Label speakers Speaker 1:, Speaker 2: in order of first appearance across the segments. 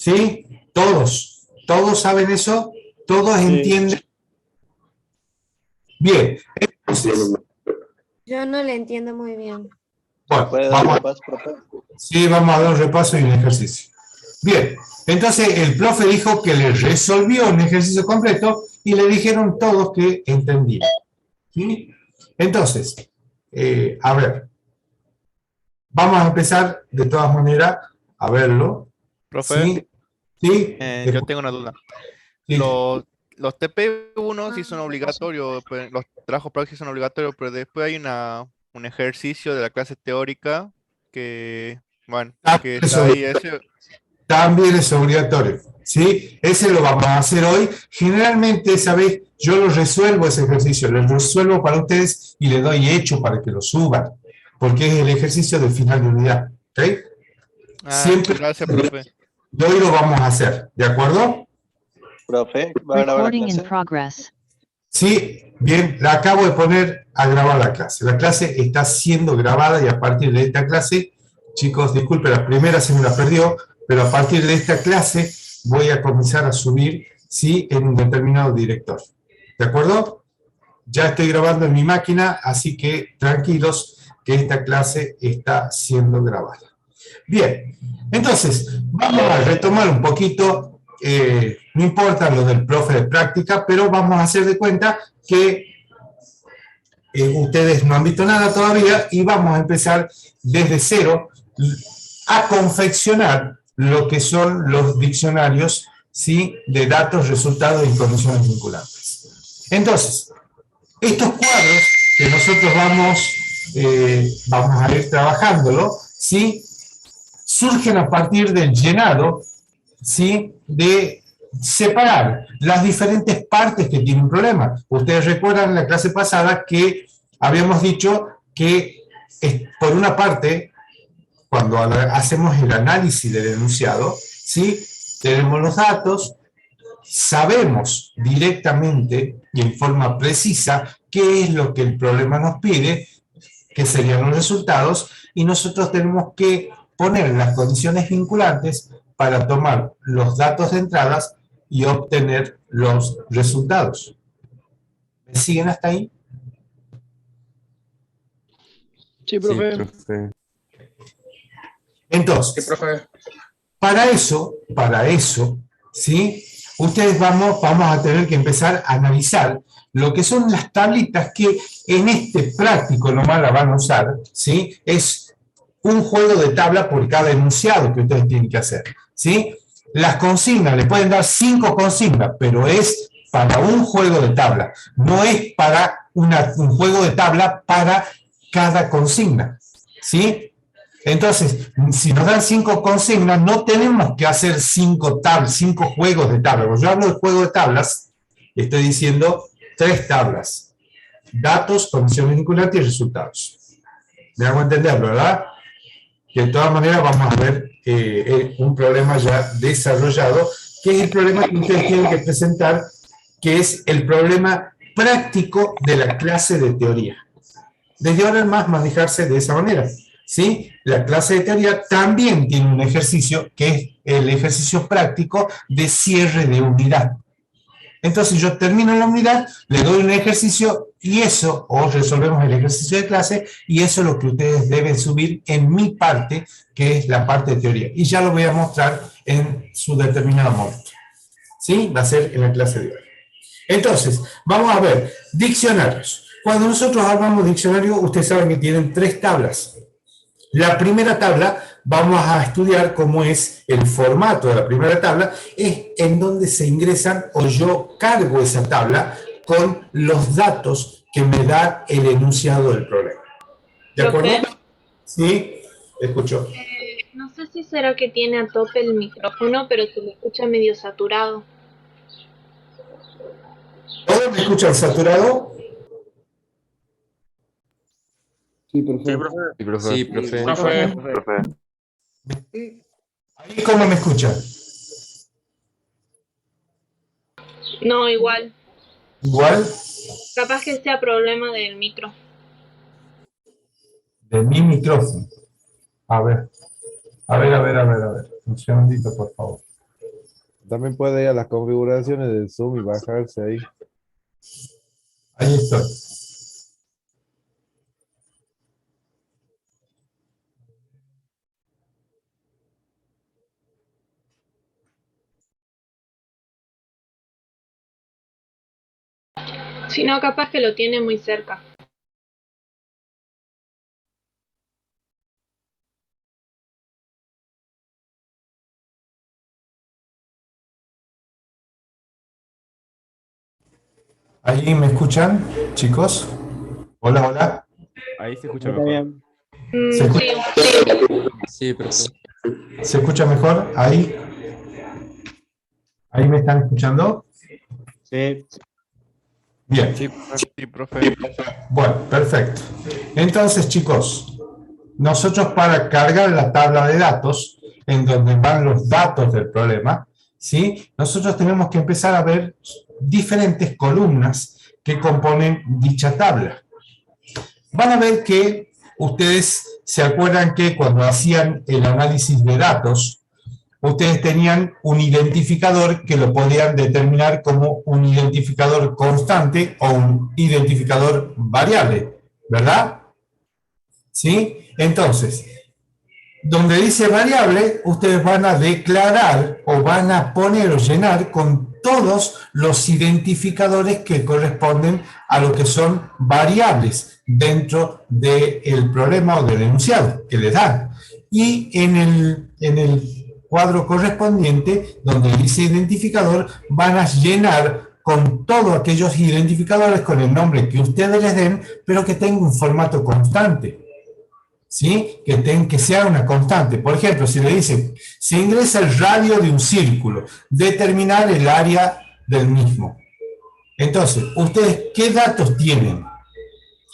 Speaker 1: ¿Sí? Todos saben eso, todos
Speaker 2: Sí.
Speaker 1: entienden. Bien, entonces,
Speaker 3: Yo no le entiendo muy bien.
Speaker 1: bueno,
Speaker 2: ¿Puede dar un repaso, profe?
Speaker 1: sí, vamos a dar un repaso y un ejercicio. Bien, entonces el profe dijo que le resolvió un ejercicio completo y le dijeron todos que entendían. ¿Sí? Entonces, a ver, vamos a empezar de todas maneras a verlo.
Speaker 4: Profe,
Speaker 1: ¿Sí? ¿Sí?
Speaker 4: yo tengo una duda.
Speaker 1: Sí.
Speaker 4: Los TP1 sí son obligatorios, pues, los trabajos prácticos son obligatorios, pero después hay un ejercicio de la clase teórica que, bueno, que está ahí. Ese,
Speaker 1: También es obligatorio. ¿Sí? Ese lo vamos a hacer hoy. Generalmente, ¿sabéis? Yo lo resuelvo ese ejercicio, lo resuelvo para ustedes y le doy hecho para que lo suban, porque es el ejercicio de final de unidad. ¿Ok? Siempre
Speaker 4: gracias, profe.
Speaker 1: de hoy lo vamos a hacer, ¿de acuerdo?
Speaker 2: Profe, ¿va a grabar la
Speaker 5: Recording in
Speaker 2: clase?
Speaker 5: progress.
Speaker 1: Sí, bien, la acabo de poner a grabar la clase. La clase está siendo grabada y a partir de esta clase, chicos, disculpen, la primera se me la perdió, pero a partir de esta clase voy a comenzar a subir, sí, en un determinado director. ¿De acuerdo? Ya estoy grabando en mi máquina, así que tranquilos que esta clase está siendo grabada. Bien, entonces, vamos a retomar un poquito, no importa lo del profe de práctica, pero vamos a hacer de cuenta que ustedes no han visto nada todavía y vamos a empezar desde cero a confeccionar lo que son los diccionarios, ¿sí?, de datos, resultados y condiciones vinculantes. Entonces, estos cuadros que nosotros vamos a ir trabajándolo, ¿sí?, surgen a partir del llenado, ¿sí?, de separar las diferentes partes que tiene un problema. Ustedes recuerdan en la clase pasada que habíamos dicho que, por una parte, cuando hacemos el análisis del enunciado, ¿sí?, tenemos los datos, sabemos directamente y en forma precisa qué es lo que el problema nos pide, que serían los resultados, y nosotros tenemos que poner las condiciones vinculantes para tomar los datos de entradas y obtener los resultados. ¿Me siguen hasta ahí?
Speaker 6: Sí, profe.
Speaker 7: Sí, profe.
Speaker 1: Entonces,
Speaker 6: Sí, profe.
Speaker 1: para eso, ¿sí?, ustedes vamos a tener que empezar a analizar lo que son las tablitas que en este práctico nomás la van a usar, ¿sí? Es un juego de tabla por cada enunciado que ustedes tienen que hacer, ¿sí? Las consignas, le pueden dar 5 consignas, pero es para un juego de tabla, no es para un juego de tabla para cada consigna, ¿sí? Entonces, si nos dan 5 consignas, no tenemos que hacer 5 juegos de tablas. Cuando yo hablo de juego de tablas, estoy diciendo 3 tablas: datos, condiciones vinculantes y resultados. Me hago entender, ¿verdad? Que de todas maneras vamos a ver un problema ya desarrollado, que es el problema que ustedes tienen que presentar, que es el problema práctico de la clase de teoría. Desde ahora en más manejarse de esa manera, ¿sí? La clase de teoría también tiene un ejercicio que es el ejercicio práctico de cierre de unidad. Entonces yo termino la unidad, le doy un ejercicio y eso, o resolvemos el ejercicio de clase, y eso es lo que ustedes deben subir en mi parte, que es la parte de teoría. Y ya lo voy a mostrar en su determinado momento. ¿Sí? Va a ser en la clase de hoy. Entonces, vamos a ver, diccionarios. Cuando nosotros hablamos de diccionario, ustedes saben que tienen 3 tablas. La primera tabla, vamos a estudiar cómo es el formato de la primera tabla, es en donde se ingresan, o yo cargo esa tabla con los datos que me da el enunciado del problema. ¿De acuerdo? Sí, escucho.
Speaker 8: No sé si será que tiene a tope el micrófono, pero se le escucha medio saturado.
Speaker 1: ¿Todos me escuchan saturado?
Speaker 6: Sí, profe.
Speaker 7: Sí, profe.
Speaker 4: Sí, profe.
Speaker 6: Profe.
Speaker 1: ¿Ahí cómo me escuchan?
Speaker 8: No, igual.
Speaker 1: ¿Igual?
Speaker 8: Capaz que sea problema del micro.
Speaker 1: De mi micrófono. A ver. Un segundito, por favor.
Speaker 5: También puede ir a las configuraciones del Zoom y bajarse ahí.
Speaker 1: Ahí estoy.
Speaker 8: Si no, capaz que lo tiene muy cerca.
Speaker 1: ¿Ahí me escuchan, chicos? Hola, hola.
Speaker 7: Ahí se escucha
Speaker 6: Está
Speaker 7: mejor.
Speaker 6: bien.
Speaker 1: ¿Se escucha?
Speaker 8: Sí,
Speaker 9: Sí, profe.
Speaker 1: ¿Se escucha mejor? ¿Ahí? ¿Ahí me están escuchando?
Speaker 6: Sí.
Speaker 1: Bien.
Speaker 4: Sí, profe.
Speaker 1: Bueno, perfecto. Entonces, chicos, nosotros para cargar la tabla de datos, en donde van los datos del problema, ¿sí? Nosotros tenemos que empezar a ver diferentes columnas que componen dicha tabla. Van a ver que ustedes se acuerdan que cuando hacían el análisis de datos, ustedes tenían un identificador que lo podían determinar como un identificador constante o un identificador variable, ¿verdad? ¿Sí? Entonces, donde dice variable, ustedes van a declarar o van a poner o llenar con todos los identificadores que corresponden a lo que son variables dentro del problema o del enunciado que les dan. Y en el cuadro correspondiente, donde dice identificador, van a llenar con todos aquellos identificadores con el nombre que ustedes les den, pero que tenga un formato constante. ¿Sí? Que sea una constante. Por ejemplo, si le dicen, se ingresa el radio de un círculo, determinar el área del mismo. Entonces, ¿ustedes qué datos tienen?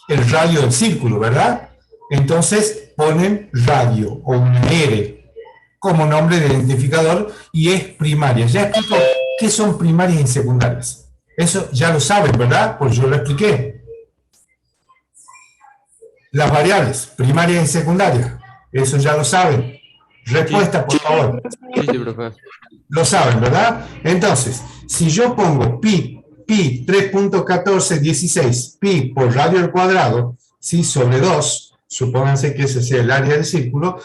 Speaker 1: El radio del círculo, ¿verdad? Entonces ponen radio o una R como nombre de identificador y es primaria. Ya explico qué son primarias y secundarias. Eso ya lo saben, ¿verdad? Pues yo lo expliqué. Las variables, primarias y secundarias. Eso ya lo saben. Respuesta, por favor.
Speaker 9: Sí, profe.
Speaker 1: Lo saben, ¿verdad? Entonces, si yo pongo pi 3.1416, pi por radio al cuadrado, ¿sí? Sobre 2, supónganse que ese sea el área del círculo,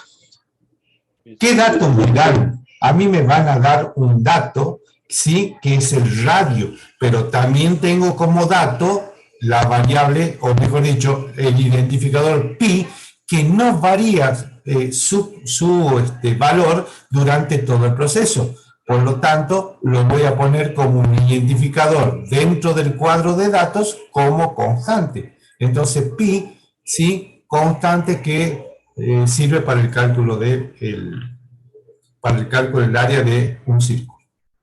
Speaker 1: ¿qué dato me dan? A mí me van a dar un dato, ¿sí? Que es el radio, pero también tengo como dato la variable, o mejor dicho, el identificador pi, que no varía su valor durante todo el proceso. Por lo tanto, lo voy a poner como un identificador dentro del cuadro de datos como constante. Entonces, pi, sí, constante que sirve para el cálculo del área de un círculo.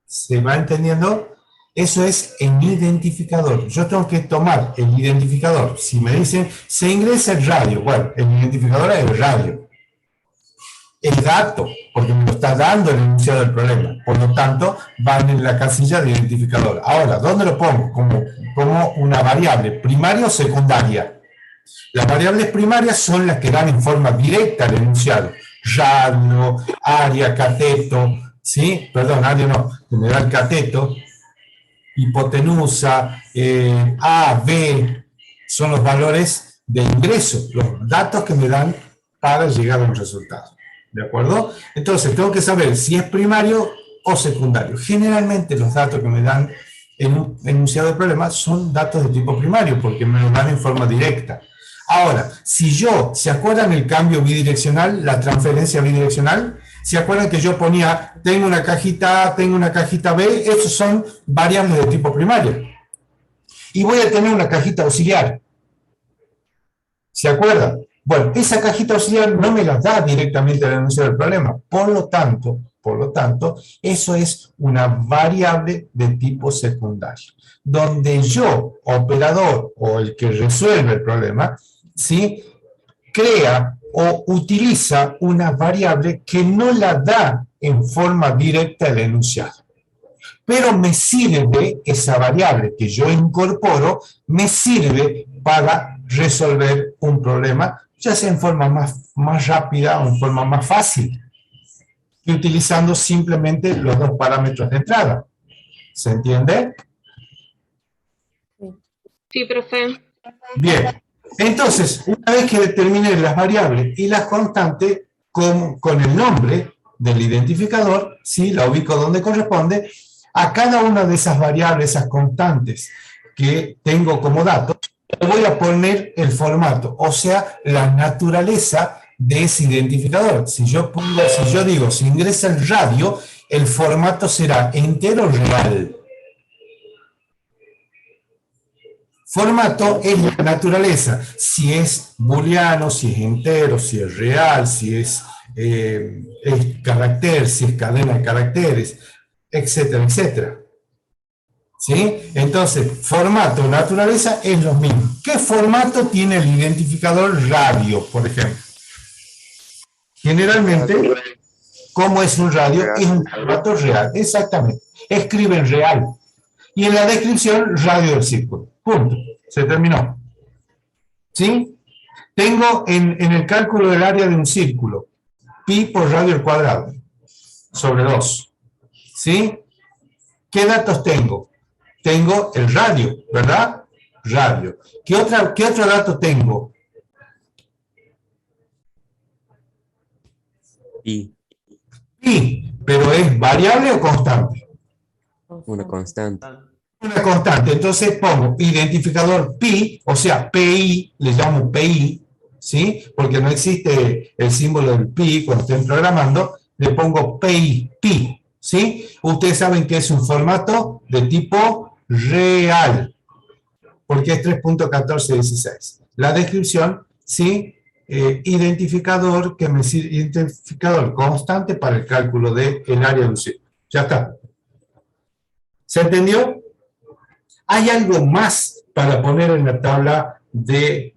Speaker 1: ¿Se va entendiendo? Eso es el identificador. Yo tengo que tomar el identificador. Si me dicen, se ingresa el radio, bueno, el identificador es el radio. El dato, porque me lo está dando el enunciado del problema. Por lo tanto, van en la casilla de identificador. Ahora, ¿dónde lo pongo? Como una variable, primaria o secundaria. Las variables primarias son las que dan en forma directa el enunciado. Radio, área, cateto, ¿sí? Perdón, área no, me da el cateto. Hipotenusa, A, B, son los valores de ingreso, los datos que me dan para llegar a un resultado. ¿De acuerdo? Entonces, tengo que saber si es primario o secundario. Generalmente los datos que me dan en un enunciado de problema son datos de tipo primario, porque me los dan en forma directa. Ahora, si ¿se acuerdan el cambio bidireccional, la transferencia bidireccional? ¿Se acuerdan que yo ponía, tengo una cajita A, tengo una cajita B? Esos son variables de tipo primario. Y voy a tener una cajita auxiliar. ¿Se acuerdan? Bueno, esa cajita auxiliar no me la da directamente el enunciado del problema. Por lo tanto, eso es una variable de tipo secundario. Donde yo, operador o el que resuelve el problema, ¿sí? Crea o utiliza una variable que no la da en forma directa el enunciado. Pero me sirve, esa variable que yo incorporo, me sirve para resolver un problema, ya sea en forma más rápida o en forma más fácil. y utilizando simplemente los dos parámetros de entrada. ¿Se entiende?
Speaker 8: Sí, profe.
Speaker 1: Bien. Entonces, una vez que determine las variables y las constantes con el nombre del identificador, ¿sí? La ubico donde corresponde, a cada una de esas variables, esas constantes que tengo como datos, le voy a poner el formato, o sea, la naturaleza de ese identificador. Si yo digo, si ingresa el radio, el formato será entero real. Formato es la naturaleza, si es booleano, si es entero, si es real, si es carácter, si es cadena de caracteres, etcétera, etcétera. ¿Sí? Entonces, formato, naturaleza es lo mismo. ¿Qué formato tiene el identificador radio, por ejemplo? Generalmente, ¿cómo es un radio? Es un formato real, exactamente. Escribe en real. Y en la descripción, radio del círculo. Punto. Se terminó. ¿Sí? Tengo en el cálculo del área de un círculo, pi por radio al cuadrado, sobre 2. ¿Sí? ¿Qué datos tengo? Tengo el radio, ¿verdad? Radio. ¿Qué otro dato tengo?
Speaker 7: Y
Speaker 1: Pi, pero ¿es variable o constante?
Speaker 7: una constante.
Speaker 1: Una constante, entonces pongo identificador pi, o sea, pi, le llamo pi, ¿sí? Porque no existe el símbolo del pi cuando estén programando, le pongo pi, ¿sí? Ustedes saben que es un formato de tipo real, porque es 3.1416. La descripción, ¿sí? Identificador constante para el cálculo del área de un círculo. Ya está. ¿Se entendió? ¿Hay algo más para poner en la tabla de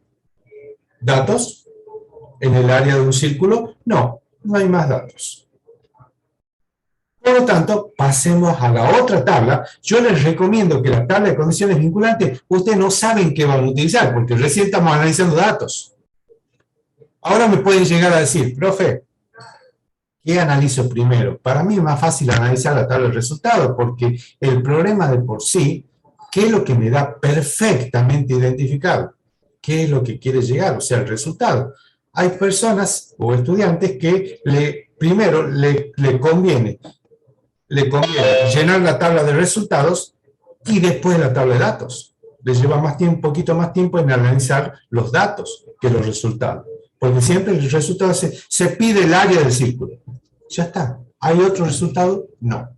Speaker 1: datos en el área de un círculo? No, no hay más datos. Por lo tanto, pasemos a la otra tabla. Yo les recomiendo que la tabla de condiciones vinculantes, ustedes no saben qué van a utilizar, porque recién estamos analizando datos. Ahora me pueden llegar a decir, profe, ¿qué analizo primero? Para mí es más fácil analizar la tabla de resultados, porque el problema de por sí, ¿qué es lo que me da perfectamente identificado? ¿Qué es lo que quiere llegar? O sea, el resultado. Hay personas o estudiantes que primero le conviene llenar la tabla de resultados y después la tabla de datos. Les lleva un poquito más tiempo en analizar los datos que los resultados. Porque siempre el resultado se pide el área del círculo. Ya está. ¿Hay otro resultado? No.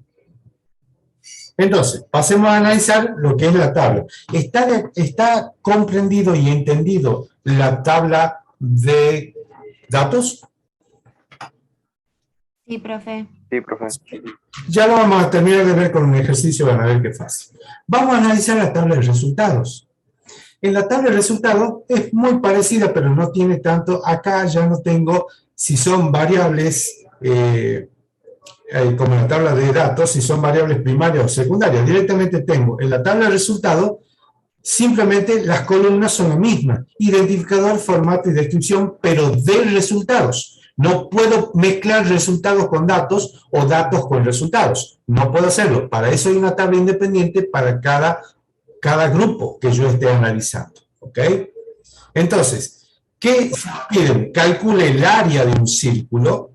Speaker 1: Entonces, pasemos a analizar lo que es la tabla. ¿Está comprendido y entendido la tabla de datos?
Speaker 3: Sí, profe.
Speaker 6: Sí, profe.
Speaker 1: Ya lo vamos a terminar de ver con un ejercicio, van a ver qué fácil. Vamos a analizar la tabla de resultados. En la tabla de resultados es muy parecida, pero no tiene tanto. Acá ya no tengo, si son variables, como en la tabla de datos, si son variables primarias o secundarias. Directamente tengo en la tabla de resultados, simplemente las columnas son las mismas. Identificador, formato y descripción, pero de resultados. No puedo mezclar resultados con datos o datos con resultados. No puedo hacerlo. Para eso hay una tabla independiente para cada grupo que yo esté analizando. ¿Ok? Entonces, ¿qué piden? Calcule el área de un círculo.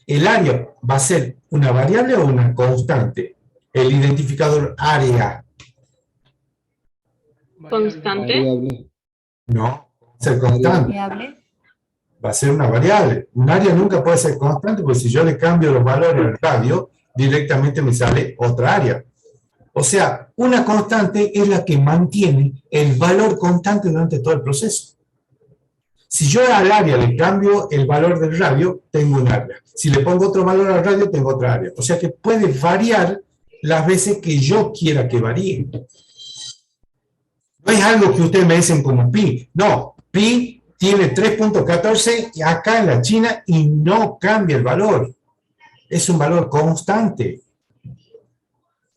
Speaker 1: ¿El área va a ser una variable o una constante? El identificador área.
Speaker 8: Constante.
Speaker 6: Variable.
Speaker 1: No, va a ser constante.
Speaker 3: Variable.
Speaker 1: Va a ser una variable. Un área nunca puede ser constante, porque si yo le cambio los valores al radio, directamente me sale otra área. O sea, una constante es la que mantiene el valor constante durante todo el proceso. Si yo al área le cambio el valor del radio, tengo un área. Si le pongo otro valor al radio, tengo otra área. O sea que puede variar las veces que yo quiera que varíe. No es algo que ustedes me dicen como pi. No, pi tiene 3.14 acá en la China y no cambia el valor. Es un valor constante.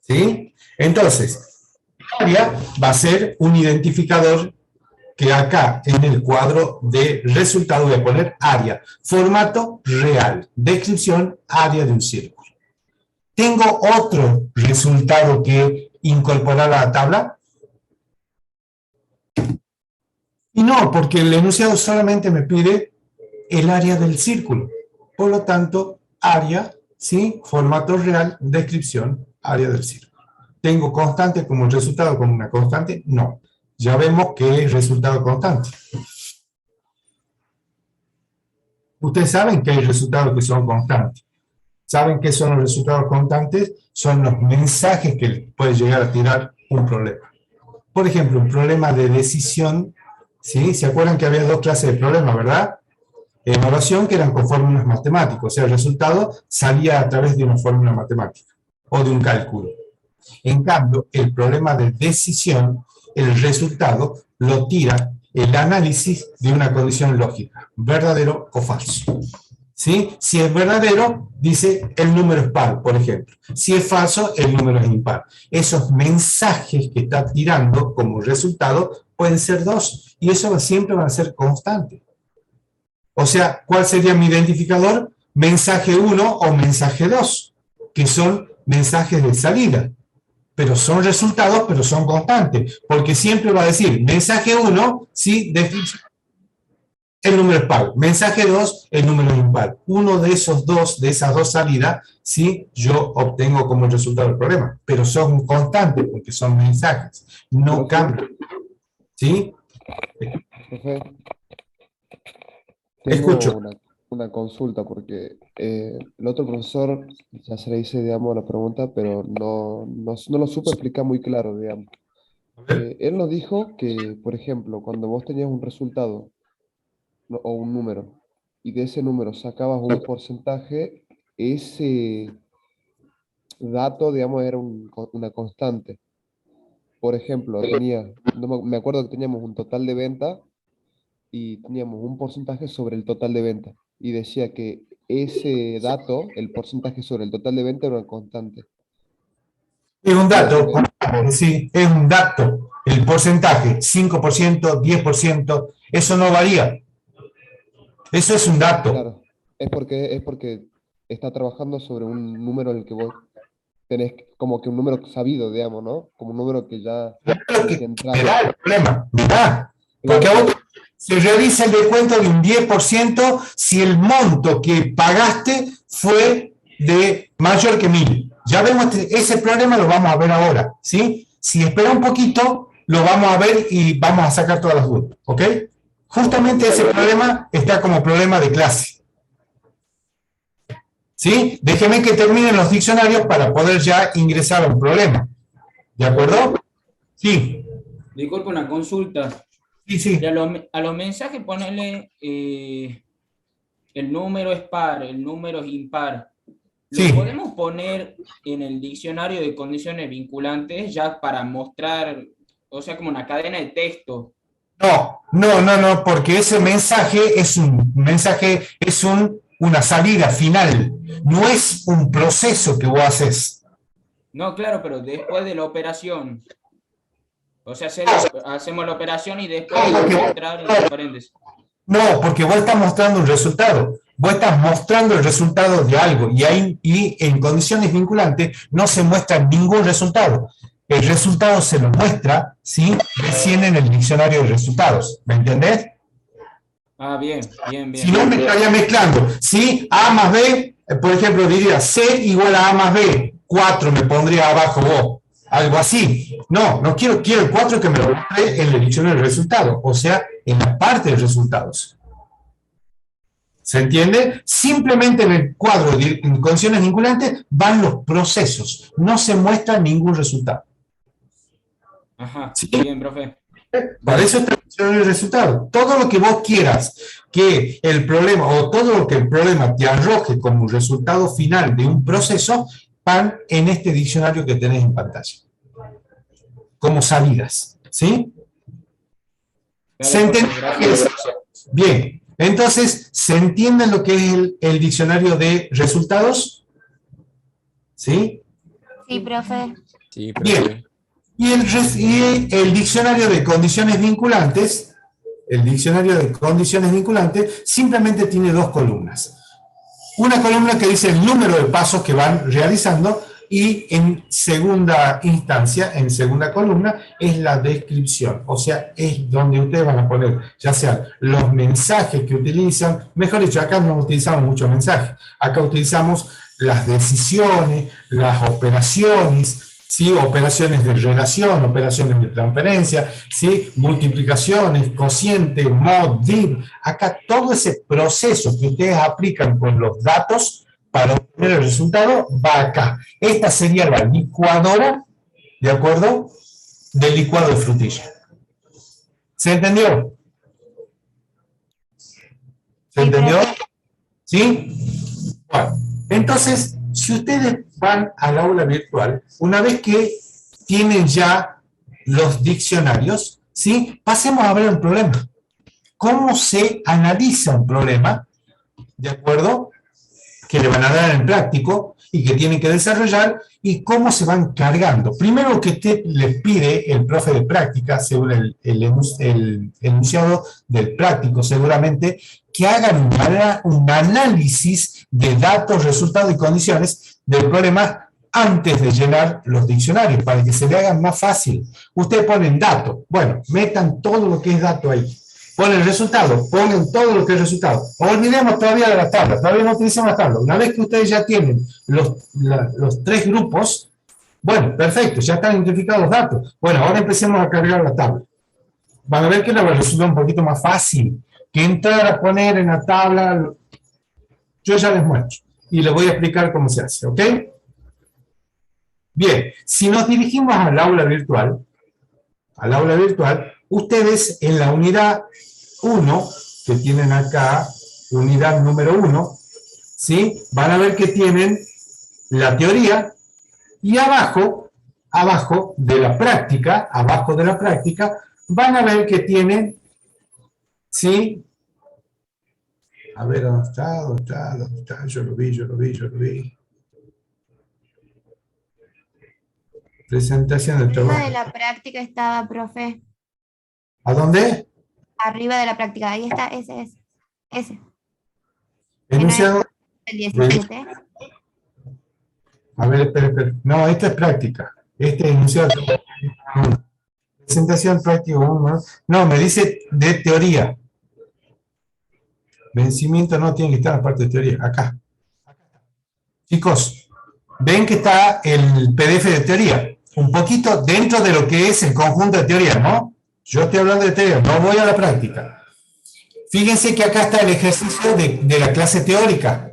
Speaker 1: ¿Sí? Entonces, área va a ser un identificador que acá en el cuadro de resultado voy a poner área, formato real, descripción, área de un círculo. ¿Tengo otro resultado que incorporar a la tabla? Y no, porque el enunciado solamente me pide el área del círculo. Por lo tanto, área, ¿sí? Formato real, descripción, área del círculo. ¿Tengo constante como resultado como una constante? No. Ya vemos que es resultado constante. Ustedes saben que hay resultados que son constantes. ¿Saben qué son los resultados constantes? Son los mensajes que puede llegar a tirar un problema. Por ejemplo, un problema de decisión, ¿sí? ¿Se acuerdan que había dos clases de problemas, verdad? Evaluación, que eran con fórmulas matemáticas, o sea, el resultado salía a través de una fórmula matemática o de un cálculo. En cambio, el problema de decisión, el resultado lo tira el análisis de una condición lógica, verdadero o falso. ¿Sí? Si es verdadero, dice el número es par, por ejemplo. Si es falso, el número es impar. Esos mensajes que está tirando como resultado pueden ser dos, y eso siempre van a ser constantes. O sea, ¿cuál sería mi identificador? Mensaje 1 o mensaje 2, que son mensajes de salida. Pero son resultados, pero son constantes, porque siempre va a decir, mensaje 1, sí, el número es par, mensaje 2, el número es impar. Uno de esos dos, de esas dos salidas, sí, yo obtengo como resultado el problema, pero son constantes, porque son mensajes, no cambian. ¿Sí?
Speaker 5: Profe,
Speaker 1: Escucho.
Speaker 5: tengo una consulta porque el otro profesor ya se le hice, digamos, la pregunta, pero no lo supo explicar muy claro, digamos. Él nos dijo que, por ejemplo, cuando vos tenías un resultado o un número y de ese número sacabas un porcentaje, ese dato, digamos, era una constante. Por ejemplo, me acuerdo que teníamos un total de venta y teníamos un porcentaje sobre el total de venta. Y decía que ese dato, el porcentaje sobre el total de venta, era una constante.
Speaker 1: Es un dato, sí, es un dato. El porcentaje, 5%, 10%, eso no varía. Eso es un dato.
Speaker 5: Claro, es porque está trabajando sobre un número en el que vos tenés como que un número sabido, digamos, ¿no? Como un número que ya
Speaker 1: Claro que
Speaker 5: entrado.
Speaker 1: me da el problema, mirá. Porque a vos se realiza el descuento de un 10% si el monto que pagaste fue de mayor que 1000. Ya vemos ese problema, lo vamos a ver ahora, ¿sí? Si espera un poquito, lo vamos a ver y vamos a sacar todas las dudas, ¿ok? Justamente ese problema está como problema de clase. ¿Sí? Déjenme que terminen los diccionarios para poder ya ingresar a un problema. ¿De acuerdo? Sí.
Speaker 9: Disculpe, una consulta.
Speaker 1: Sí, sí.
Speaker 9: Y a los mensajes ponerle el número es par, el número es impar. ¿Lo
Speaker 1: Sí.
Speaker 9: podemos poner en el diccionario de condiciones vinculantes ya para mostrar, o sea, como una cadena de texto?
Speaker 1: No, porque ese mensaje es un mensaje, es una salida final, no es un proceso que vos haces.
Speaker 9: No, claro, pero después de la operación. O sea, hacemos la operación y después mostrar en paréntesis.
Speaker 1: No, porque vos estás mostrando un resultado. Vos estás mostrando el resultado de algo y en condiciones vinculantes no se muestra ningún resultado. El resultado se lo muestra, ¿sí? Recién en el diccionario de resultados. ¿Me entendés?
Speaker 9: Ah, bien.
Speaker 1: Si no, me estaría mezclando. ¿Sí? A más B, por ejemplo, diría C igual a A más B. 4 me pondría abajo vos. Algo así. No quiero el 4 que me lo muestre en el diccionario de resultados. O sea, en la parte de resultados. ¿Se entiende? Simplemente en el cuadro de condiciones vinculantes van los procesos. No se muestra ningún resultado.
Speaker 9: Ajá,
Speaker 1: ¿Sí?
Speaker 9: bien, profe.
Speaker 1: Para eso está el resultado. Todo lo que vos quieras que el problema, o todo lo que el problema te arroje como resultado final de un proceso, van en este diccionario que tenés en pantalla. Como salidas. ¿Sí? ¿Se entiende? Bien. Entonces, ¿se entiende lo que es el diccionario de resultados? ¿Sí?
Speaker 3: Sí, profe.
Speaker 7: Sí,
Speaker 1: Bien.
Speaker 7: profe.
Speaker 1: Y el diccionario de condiciones vinculantes, el diccionario de condiciones vinculantes simplemente tiene dos columnas. Una columna que dice el número de pasos que van realizando y en segunda instancia, en segunda columna, es la descripción. O sea, es donde ustedes van a poner, ya sean los mensajes que utilizan, mejor dicho, acá no utilizamos muchos mensajes, acá utilizamos las decisiones, las operaciones, ¿sí? Operaciones de relación, operaciones de transferencia, ¿sí? Multiplicaciones, cociente, mod, div. Acá todo ese proceso que ustedes aplican con los datos para obtener el resultado va acá. Esta sería la licuadora, ¿de acuerdo? Del licuado de frutilla. ¿Se entendió? ¿Se entendió? ¿Sí? Bueno, entonces, si ustedes van al aula virtual, una vez que tienen ya los diccionarios, ¿sí? Pasemos a ver el problema. ¿Cómo se analiza un problema? ¿De acuerdo? Que le van a dar en práctico y que tienen que desarrollar, y cómo se van cargando. Primero lo que usted les pide, el profe de práctica, según el enunciado del práctico seguramente, que hagan un análisis de datos, resultados y condiciones del problema antes de llenar los diccionarios, para que se le hagan más fácil. Ustedes ponen dato, bueno, metan todo lo que es dato ahí. Ponen resultado, ponen todo lo que es resultado. Olvidemos todavía de las tablas, todavía no utilizamos las tablas. Una vez que ustedes ya tienen los tres grupos, bueno, perfecto, ya están identificados los datos. Bueno, ahora empecemos a cargar la tabla. Van a ver que la resulta un poquito más fácil que entrar a poner en la tabla. Yo ya les muestro y les voy a explicar cómo se hace, ¿ok? Bien, si nos dirigimos al aula virtual, ustedes en la unidad 1, que tienen acá, unidad número 1, ¿sí? Van a ver que tienen la teoría y abajo de la práctica, van a ver que tienen, ¿sí? A ver, ¿dónde está? Yo lo vi. Presentación del trabajo.
Speaker 3: Arriba de la práctica estaba, profe.
Speaker 1: ¿A dónde?
Speaker 3: Arriba de la práctica, ahí está, ese.
Speaker 1: Enunciado.
Speaker 3: El 17.
Speaker 1: A ver, espera. No, esta es práctica. Este es enunciado. Presentación práctica 1. No, me dice de teoría. Vencimiento no tiene que estar en la parte de teoría. Acá. Chicos, ven que está el PDF de teoría. Un poquito dentro de lo que es el conjunto de teoría, ¿no? Yo estoy hablando de teoría, no voy a la práctica. Fíjense que acá está el ejercicio de la clase teórica,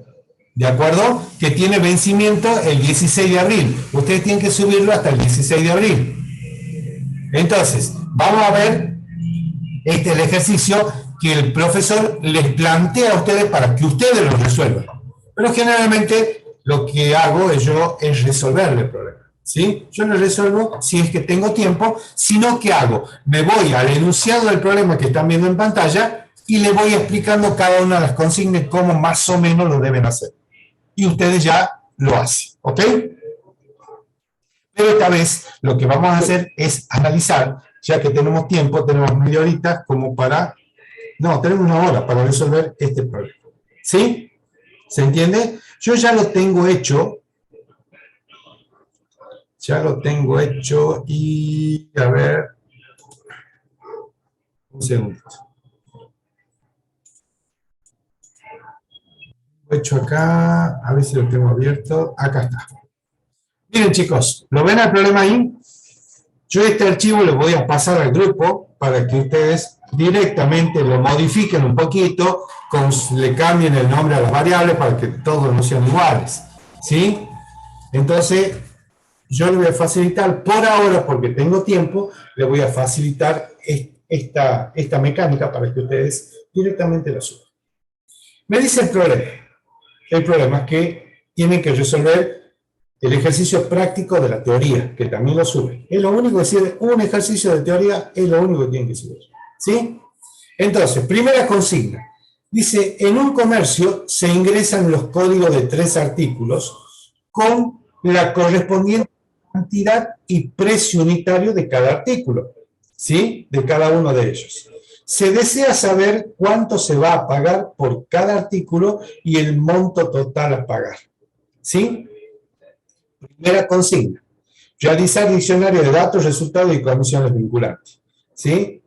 Speaker 1: ¿de acuerdo? Que tiene vencimiento el 16 de abril. Ustedes tienen que subirlo hasta el 16 de abril. Entonces, vamos a ver el ejercicio que el profesor les plantea a ustedes para que ustedes lo resuelvan. Pero generalmente lo que hago es resolverle el problema. ¿Sí? Yo lo resuelvo si es que tengo tiempo, sino que hago, me voy al enunciado del problema que están viendo en pantalla y le voy explicando cada una de las consignas cómo más o menos lo deben hacer. Y ustedes ya lo hacen, ¿ok? Pero esta vez lo que vamos a hacer es analizar, ya que tenemos tiempo, tenemos media horita como para... No, tenemos una hora para resolver este problema. ¿Sí? ¿Se entiende? Yo ya lo tengo hecho. Y, a ver, un segundo. Lo he hecho acá, a ver si lo tengo abierto. Acá está. Miren, chicos, ¿lo ven el problema ahí? Yo este archivo lo voy a pasar al grupo para que ustedes directamente lo modifiquen un poquito, le cambien el nombre a las variables para que todos no sean iguales. ¿Sí? Entonces... yo le voy a facilitar, por ahora, porque tengo tiempo, le voy a facilitar esta mecánica para que ustedes directamente la suban. Me dice el problema. El problema es que tienen que resolver el ejercicio práctico de la teoría, que también lo suben. Es lo único que sirve, un ejercicio de teoría es lo único que tienen que subir. ¿Sí? Entonces, primera consigna. Dice, en un comercio se ingresan los códigos de 3 artículos con la correspondiente cantidad y precio unitario de cada artículo, ¿sí? De cada uno de ellos. Se desea saber cuánto se va a pagar por cada artículo y el monto total a pagar. ¿Sí? Primera consigna. Realizar diccionario de datos, resultados y condiciones vinculantes. ¿Sí?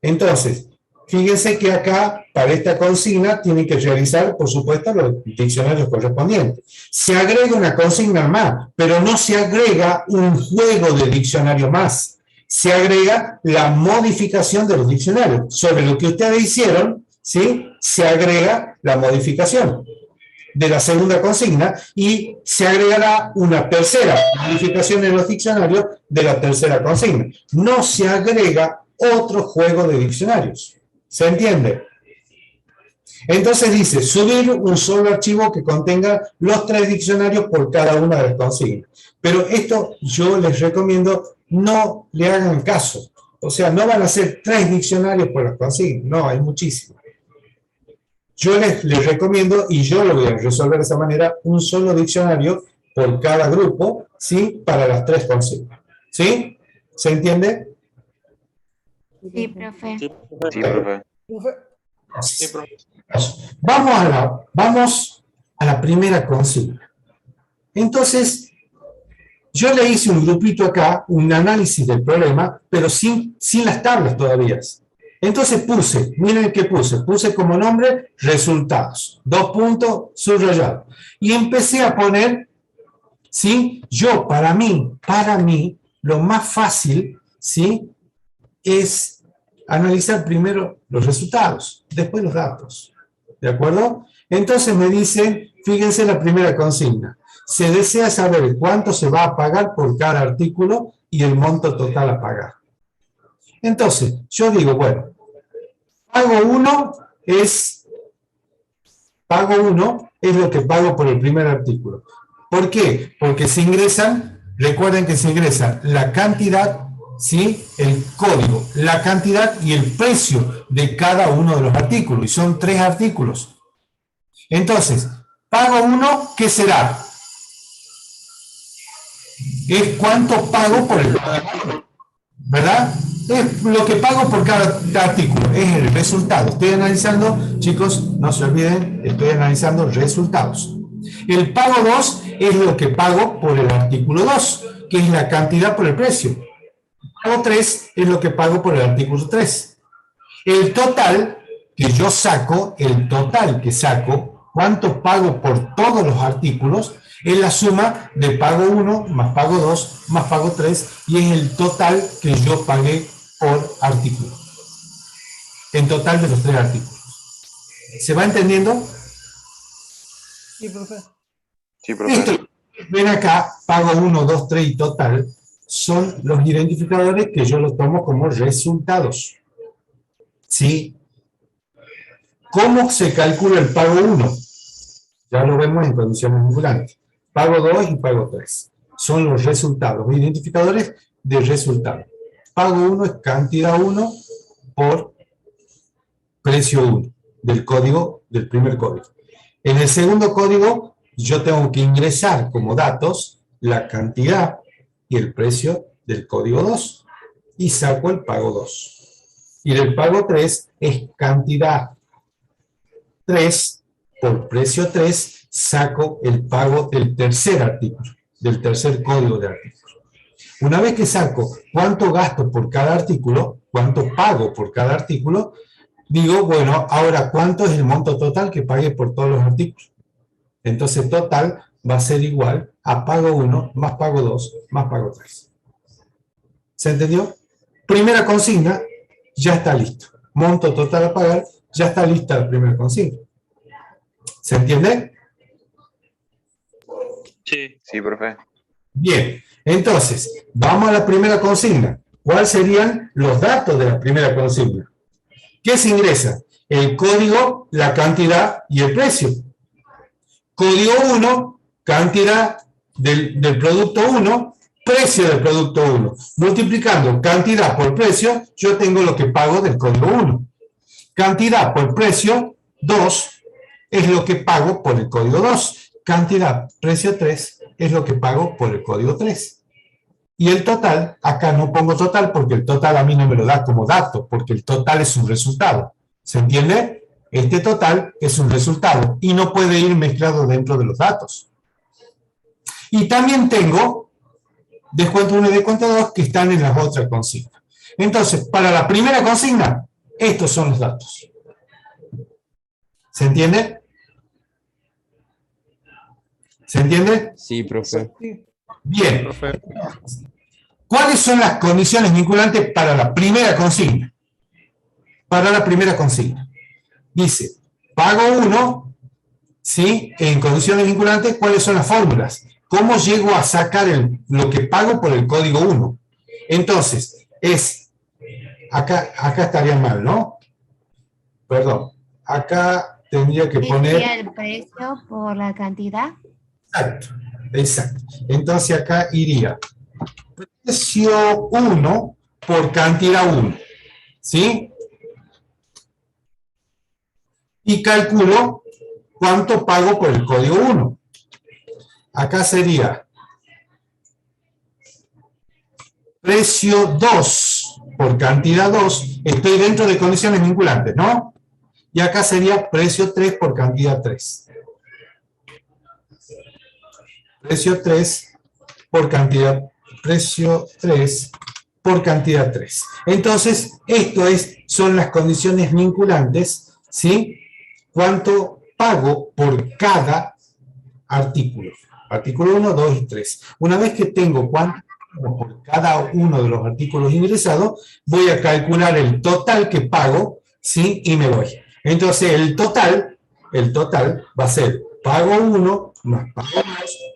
Speaker 1: Entonces, fíjense que acá, para esta consigna, tienen que realizar, por supuesto, los diccionarios correspondientes. Se agrega una consigna más, pero no se agrega un juego de diccionario más. Se agrega la modificación de los diccionarios. Sobre lo que ustedes hicieron, ¿sí? Se agrega la modificación de la segunda consigna y se agregará una tercera modificación en los diccionarios de la tercera consigna. No se agrega otro juego de diccionarios. ¿Se entiende? Entonces dice, subir un solo archivo que contenga los 3 diccionarios por cada una de las consignas. Pero esto yo les recomiendo no le hagan caso. O sea, no van a ser 3 diccionarios por las consignas. No, hay muchísimos. Yo les recomiendo, y yo lo voy a resolver de esa manera, un solo diccionario por cada grupo, ¿sí? Para las 3 consignas. ¿Sí? ¿Se entiende?
Speaker 3: Sí, profe.
Speaker 2: Sí, profe.
Speaker 6: Sí, profe.
Speaker 1: Vamos a la primera consigna. Entonces, yo le hice un grupito acá, un análisis del problema, pero sin las tablas todavía. Entonces puse, miren qué puse como nombre, resultados, 2 puntos, subrayado. Y empecé a poner, ¿sí? Yo, para mí, lo más fácil, ¿sí? Es analizar primero los resultados, después los datos. ¿De acuerdo? Entonces me dicen, fíjense la primera consigna. Se desea saber cuánto se va a pagar por cada artículo y el monto total a pagar. Entonces, yo digo, bueno, pago 1 es lo que pago por el primer artículo. ¿Por qué? Porque se ingresan, recuerden que se ingresa la cantidad, ¿sí? El código, la cantidad y el precio de cada uno de los artículos. Y son 3 artículos. Entonces, pago 1, ¿qué será? Es cuánto pago por el artículo, ¿verdad? Es lo que pago por cada artículo, es el resultado. Estoy analizando, chicos, no se olviden, estoy analizando resultados. El pago 2 es lo que pago por el artículo 2, que es la cantidad por el precio. El pago 3 es lo que pago por el artículo 3. El total que yo saco, cuánto pago por todos los artículos, es la suma de pago 1 más pago 2 más pago 3 y es el total que yo pagué por artículo. En total de los 3 artículos. ¿Se va entendiendo?
Speaker 6: Sí, profe.
Speaker 2: Sí, profe.
Speaker 1: Esto, ven acá, pago 1, 2, 3 y total, son los identificadores que yo los tomo como resultados. ¿Sí? ¿Cómo se calcula el pago 1? Ya lo vemos en condiciones vinculantes. Pago 2 y pago 3. Son los resultados, los identificadores de resultado. Pago 1 es cantidad 1 por precio 1 del código, del primer código. En el segundo código, yo tengo que ingresar como datos la cantidad y el precio del código 2 y saco el pago 2. Y del pago 3 es cantidad 3 por precio 3, saco el pago del tercer artículo, del tercer código de artículo. Una vez que saco cuánto gasto por cada artículo, cuánto pago por cada artículo, digo, bueno, ahora cuánto es el monto total que pagué por todos los artículos. Entonces total va a ser igual a pago 1 más pago 2 más pago 3. ¿Se entendió? Primera consigna, ya está listo. Monto total a pagar, ya está lista la primera consigna. ¿Se entiende?
Speaker 2: Sí. Sí, profe.
Speaker 1: Bien, entonces, vamos a la primera consigna. ¿Cuáles serían los datos de la primera consigna? ¿Qué se ingresa? El código, la cantidad y el precio. Código 1, cantidad del producto 1, precio del producto 1. Multiplicando cantidad por precio, yo tengo lo que pago del código 1. Cantidad por precio 2 es lo que pago por el código 2. Cantidad, precio 3 es lo que pago por el código 3. Y el total, acá no pongo total porque el total a mí no me lo da como dato, porque el total es un resultado. ¿Se entiende? Este total es un resultado y no puede ir mezclado dentro de los datos. Y también tengo descuento 1 y descuento 2 que están en las otras consignas. Entonces, para la primera consigna, estos son los datos. ¿Se entiende? ¿Se entiende?
Speaker 7: Sí, profe.
Speaker 1: Bien.
Speaker 4: Profe.
Speaker 1: ¿Cuáles son las condiciones vinculantes para la primera consigna? Para la primera consigna. Dice, pago 1, ¿sí? En condiciones vinculantes, ¿cuáles son las fórmulas? ¿Cómo llego a sacar lo que pago por el código 1? Entonces, acá estaría mal, ¿no? Perdón. Acá tendría que poner...
Speaker 3: Sería el precio por la cantidad.
Speaker 1: Exacto, exacto. Entonces acá iría precio 1 por cantidad 1, ¿sí? Y calculo cuánto pago por el código 1. Acá sería precio 2 por cantidad 2, estoy dentro de condiciones vinculantes, ¿no? Y acá sería precio 3 por cantidad 3. Precio 3 por cantidad, precio 3 por cantidad 3. Entonces, son las condiciones vinculantes, ¿sí? ¿Cuánto pago por cada artículo? Artículo 1, 2 y 3. Una vez que tengo cuánto pago por cada uno de los artículos ingresados, voy a calcular el total que pago, ¿sí? Y me voy. Entonces, el total va a ser pago 1 más pago 2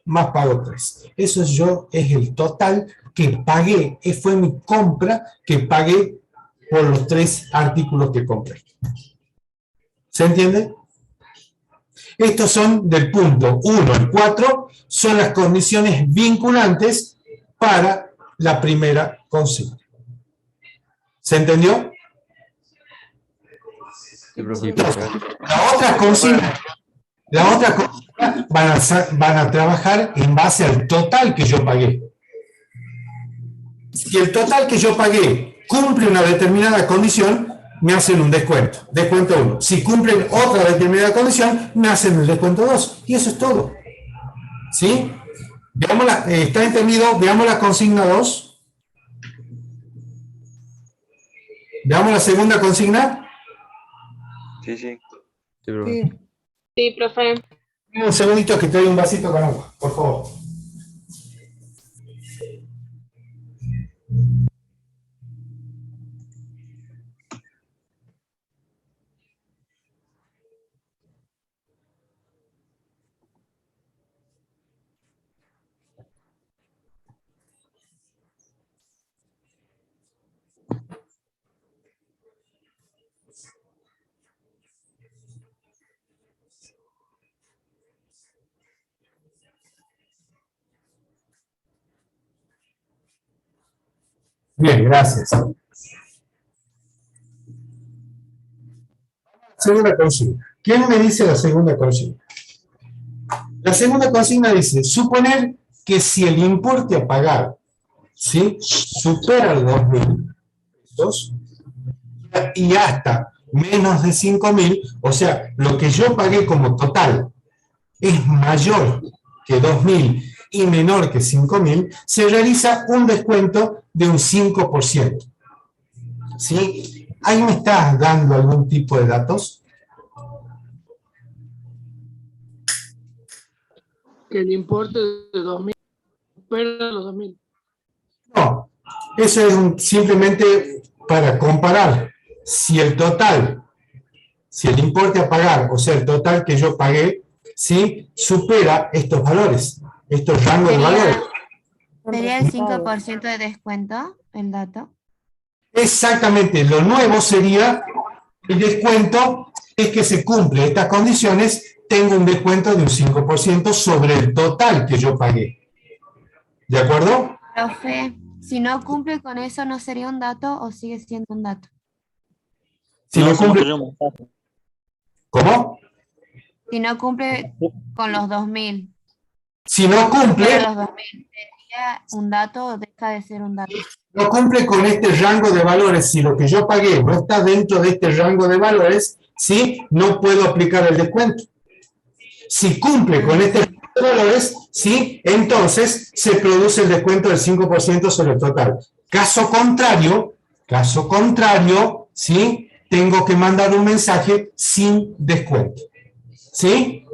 Speaker 1: más pago 3. Eso es el total que pagué. Fue mi compra que pagué por los 3 artículos que compré. ¿Se entiende? Estos son del punto 1 al 4, son las condiciones vinculantes para la primera consigna. ¿Se entendió?
Speaker 7: Sí, profe.
Speaker 1: La otra consigna van a trabajar en base al total que yo pagué. Si el total que yo pagué cumple una determinada condición, me hacen un descuento, descuento 1. Si cumplen otra determinada condición, me hacen el descuento 2. Y eso es todo. ¿Sí? ¿Está entendido? Veamos la consigna 2. Veamos la segunda consigna.
Speaker 2: Sí, sí.
Speaker 7: Sí, profe.
Speaker 8: Sí, profe.
Speaker 1: Un segundito que te doy un vasito con agua, por favor. Bien, gracias. Segunda consigna. ¿Quién me dice la segunda consigna? La segunda consigna dice, suponer que si el importe a pagar, ¿sí?, supera los 2.000 pesos y hasta menos de 5.000, o sea, lo que yo pagué como total es mayor que 2.000 y menor que 5.000, se realiza un descuento de un 5%. ¿Sí? ¿Ahí me estás dando algún tipo de datos?
Speaker 6: Que el importe de 2.000 supera los 2.000.
Speaker 1: No, eso es simplemente para comparar si el importe a pagar, o sea, el total que yo pagué, ¿sí?, supera estos valores, estos rangos de valores.
Speaker 3: ¿Sería el 5% de descuento el dato?
Speaker 1: Exactamente, lo nuevo sería el descuento, es que se cumple estas condiciones, tengo un descuento de un 5% sobre el total que yo pagué. ¿De acuerdo?
Speaker 3: Profe, si no cumple con eso, ¿no sería un dato o sigue siendo un dato?
Speaker 1: Si no cumple... ¿Cómo?
Speaker 3: Si no cumple con los 2.000.
Speaker 1: Si no cumple...
Speaker 3: Los 2.000, sería un dato o deja de ser un dato.
Speaker 1: No cumple con este rango de valores. Si lo que yo pagué no está dentro de este rango de valores, ¿sí? No puedo aplicar el descuento. Si cumple con este rango de valores, ¿sí? Entonces se produce el descuento del 5% sobre el total. Caso contrario, ¿sí? Tengo que mandar un mensaje sin descuento. ¿Sí?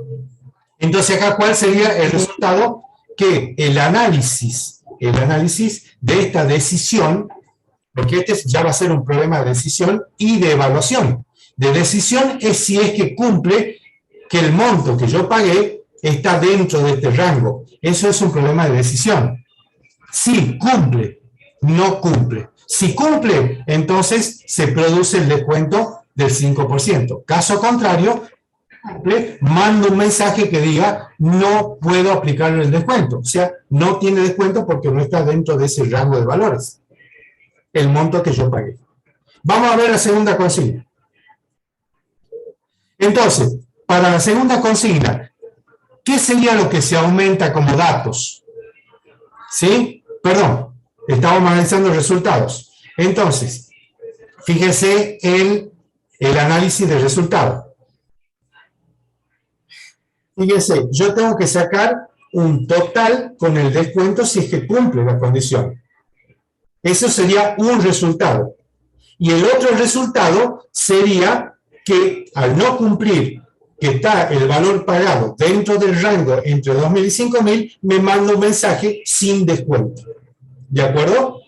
Speaker 1: Entonces acá, ¿cuál sería el resultado? Que el análisis de esta decisión, porque este ya va a ser un problema de decisión y de evaluación. De decisión es si es que cumple que el monto que yo pagué está dentro de este rango. Eso es un problema de decisión. Si cumple, no cumple. Si cumple, entonces se produce el descuento del 5%. Caso contrario, mando un mensaje que diga no puedo aplicarle el descuento, o sea, no tiene descuento porque no está dentro de ese rango de valores, el monto que yo pagué. Vamos a ver la segunda consigna. Entonces, para la segunda consigna, ¿qué sería lo que se aumenta como datos? ¿Sí? Perdón, estamos analizando resultados. Entonces, fíjese el análisis de resultados. Fíjense, yo tengo que sacar un total con el descuento si es que cumple la condición. Eso sería un resultado. Y el otro resultado sería que al no cumplir, que está el valor pagado dentro del rango entre 2.000 y 5.000, me manda un mensaje sin descuento. ¿De acuerdo?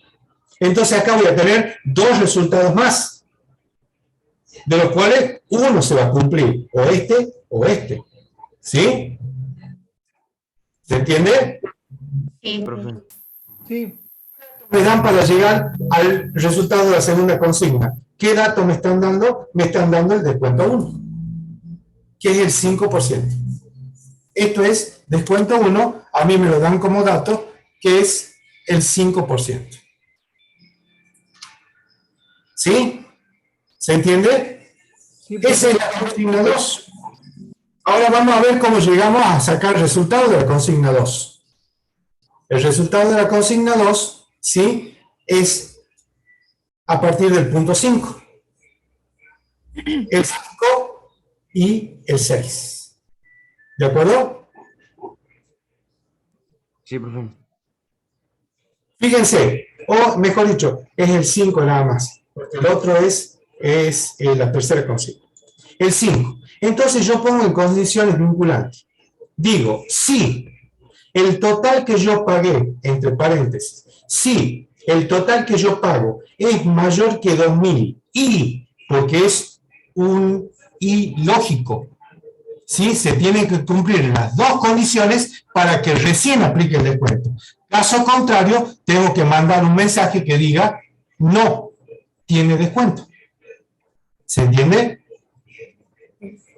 Speaker 1: Entonces acá voy a tener dos resultados más, de los cuales uno se va a cumplir, o este. ¿Sí? ¿Se entiende?
Speaker 3: Sí.
Speaker 7: Profe.
Speaker 6: Sí.
Speaker 1: Me dan para llegar al resultado de la segunda consigna. ¿Qué dato me están dando? Me están dando el descuento 1, que es el 5%. Esto es descuento 1, a mí me lo dan como dato, que es el 5%. ¿Sí? ¿Se entiende?
Speaker 6: Sí,
Speaker 1: Esa es la consigna 2. Ahora vamos a ver cómo llegamos a sacar el resultado de la consigna 2. El resultado de la consigna 2, ¿sí? Es a partir del punto 5. El 5 y el 6. ¿De acuerdo?
Speaker 7: Sí, profe.
Speaker 1: Fíjense, o mejor dicho, es el 5 nada más, porque el otro es la tercera consigna. El 5. Entonces yo pongo en condiciones vinculantes. Digo, si el total que yo pagué, entre paréntesis, si el total que yo pago es mayor que 2.000 y, porque es un y lógico, ¿sí? Se tienen que cumplir las dos condiciones para que recién aplique el descuento. Caso contrario, tengo que mandar un mensaje que diga no tiene descuento. ¿Se entiende?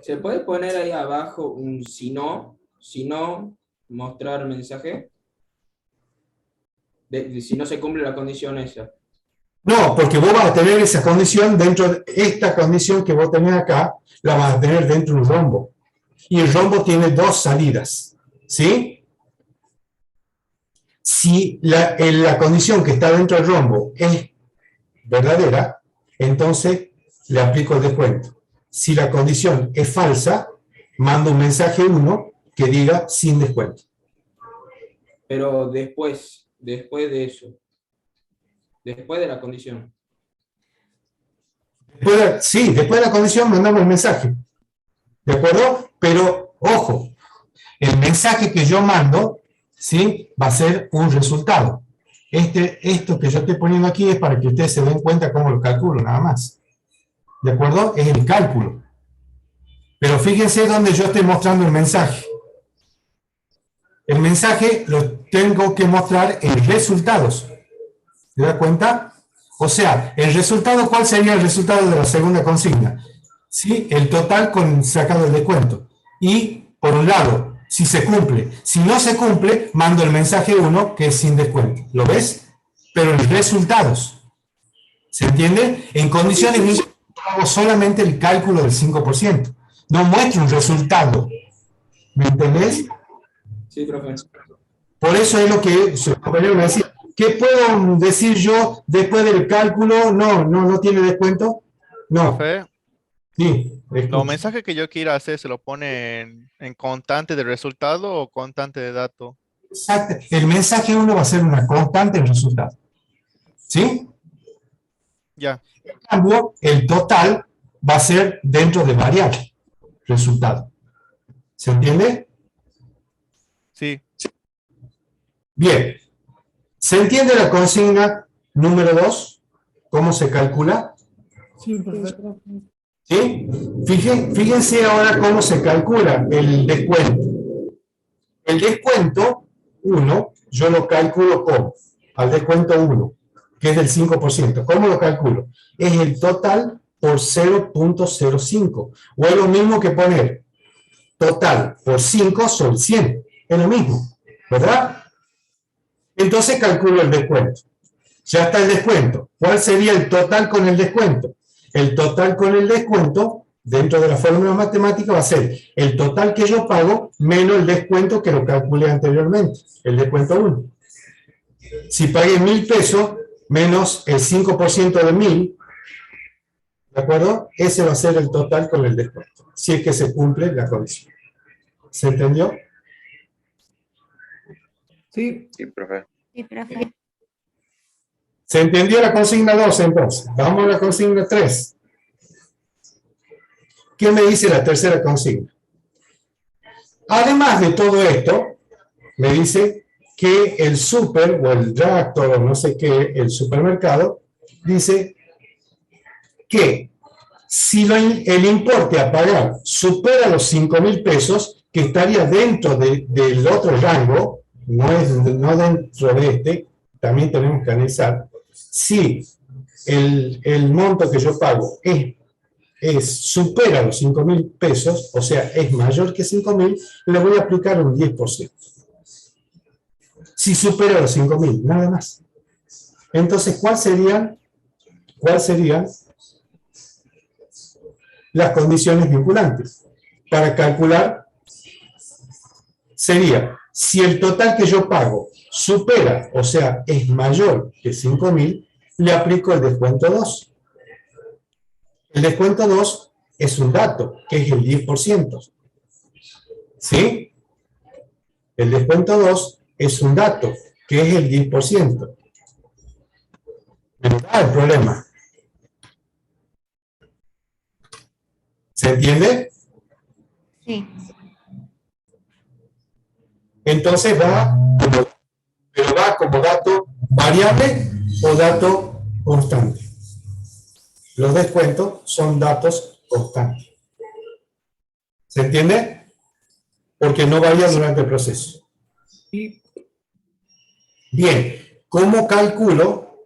Speaker 9: ¿Se puede poner ahí abajo un si no, mostrar mensaje? Si no se cumple la condición esa.
Speaker 1: No, porque vos vas a tener esa condición dentro de esta condición que vos tenés acá, la vas a tener dentro de un rombo. Y el rombo tiene dos salidas, ¿sí? Si la condición que está dentro del rombo es verdadera, entonces le aplico el descuento. Si la condición es falsa, mando un mensaje 1 que diga sin descuento.
Speaker 9: Pero después de eso, después de la condición.
Speaker 1: Sí, después de la condición mandamos el mensaje. ¿De acuerdo? Pero, ojo, el mensaje que yo mando, ¿sí? Va a ser un resultado. Esto que yo estoy poniendo aquí es para que ustedes se den cuenta cómo lo calculo, nada más. ¿De acuerdo? Es el cálculo. Pero fíjense dónde yo estoy mostrando el mensaje. El mensaje lo tengo que mostrar en resultados. ¿Se da cuenta? O sea, el resultado, ¿cuál sería el resultado de la segunda consigna? ¿Sí? El total con sacado el descuento. Y, por un lado, si se cumple. Si no se cumple, mando el mensaje 1 que es sin descuento. ¿Lo ves? Pero en resultados. ¿Se entiende? En condiciones hago solamente el cálculo del 5%. No muestro un resultado. ¿Me entendés?
Speaker 9: Sí, profe.
Speaker 1: Por eso es lo que su compañero me decía. ¿Qué puedo decir yo después del cálculo? No tiene descuento. No,
Speaker 4: Profe,
Speaker 1: sí.
Speaker 4: los
Speaker 1: escucho.
Speaker 4: mensajes que yo quiera hacer, ¿se lo pone en constante de resultado o constante de dato?
Speaker 1: Exacto. El mensaje 1 va a ser una constante en resultado. ¿Sí?
Speaker 4: Ya,
Speaker 1: En cambio, el total va a ser dentro de variable. Resultado. ¿Se entiende?
Speaker 4: sí,
Speaker 1: Bien. ¿Se entiende la consigna número 2? ¿Cómo se calcula?
Speaker 6: Sí, perfecto.
Speaker 1: ¿Sí? Fíjense ahora cómo se calcula el descuento. El descuento 1, yo lo calculo como al descuento 1, que es del 5%. ¿Cómo lo calculo? Es el total por 0.05. O es lo mismo que poner total por 5 sobre 100. Es lo mismo, ¿verdad? Entonces calculo el descuento. Ya está el descuento. ¿Cuál sería el total con el descuento? El total con el descuento, dentro de la fórmula matemática, va a ser el total que yo pago menos el descuento que lo calculé anteriormente, el descuento 1. Si pagué 1.000 pesos menos el 5% de 1.000, ¿de acuerdo? Ese va a ser el total con el descuento, si es que se cumple la condición. ¿Se entendió?
Speaker 6: Sí,
Speaker 2: Sí, profe.
Speaker 3: Sí, profe.
Speaker 1: ¿Se entendió la consigna 2 entonces? Vamos a la consigna 3. ¿Qué me dice la tercera consigna? Además de todo esto, me dice que el súper o el drugstore o no sé qué, el supermercado, dice que si el importe a pagar supera los 5.000 pesos, que estaría dentro del otro rango, no dentro de este, también tenemos que analizar, si el monto que yo pago supera los 5.000 pesos, o sea, es mayor que 5.000, le voy a aplicar un 10%. Si supera los 5.000, nada más. Entonces, ¿cuáles serían las condiciones vinculantes? Para calcular, sería, si el total que yo pago supera, o sea, es mayor que 5.000, le aplico el descuento 2. El descuento 2 es un dato, que es el 10%. ¿Sí? El descuento 2 es un dato, que es el 10%. ¿Verdad el problema? ¿Se entiende?
Speaker 3: Sí.
Speaker 1: Entonces va como dato variable o dato constante. Los descuentos son datos constantes. ¿Se entiende? Porque no varía durante el proceso.
Speaker 6: sí,
Speaker 1: Bien, ¿cómo calculo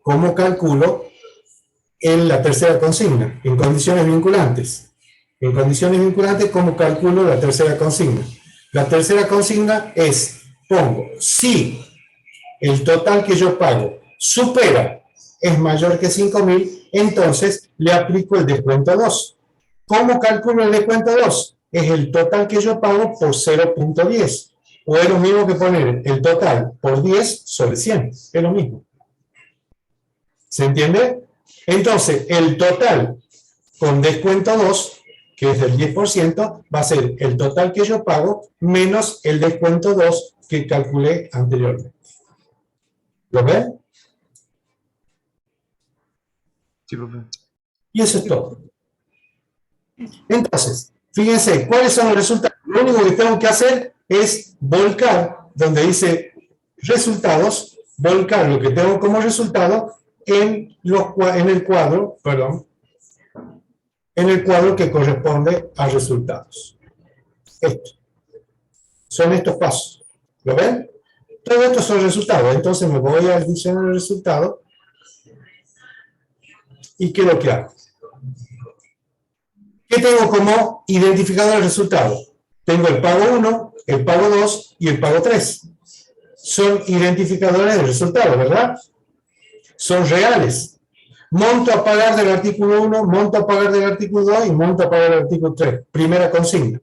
Speaker 1: en la tercera consigna? En condiciones vinculantes. En condiciones vinculantes, ¿cómo calculo la tercera consigna? La tercera consigna es, pongo, si el total que yo pago supera, es mayor que 5.000, entonces le aplico el descuento 2. ¿Cómo calculo el descuento 2? Es el total que yo pago por 0.10. O es lo mismo que poner el total por 10 sobre 100. Es lo mismo. ¿Se entiende? Entonces, el total con descuento 2, que es del 10%, va a ser el total que yo pago menos el descuento 2 que calculé anteriormente. ¿Lo ven?
Speaker 7: Sí, profe.
Speaker 1: Y eso es todo. Entonces, fíjense, ¿cuáles son los resultados? Lo único que tengo que hacer es volcar, donde dice resultados, volcar lo que tengo como resultado en el cuadro que corresponde a resultados. Son estos pasos. ¿Lo ven? Todo esto son resultados. Entonces me voy al diccionario de resultados. ¿Y qué es lo que hago? ¿Qué tengo como identificador de resultado? Tengo el pago 1, el pago 2 y el pago 3. Son identificadores de resultado, ¿verdad? Son reales. Monto a pagar del artículo 1, monto a pagar del artículo 2 y monto a pagar del artículo 3. Primera consigna.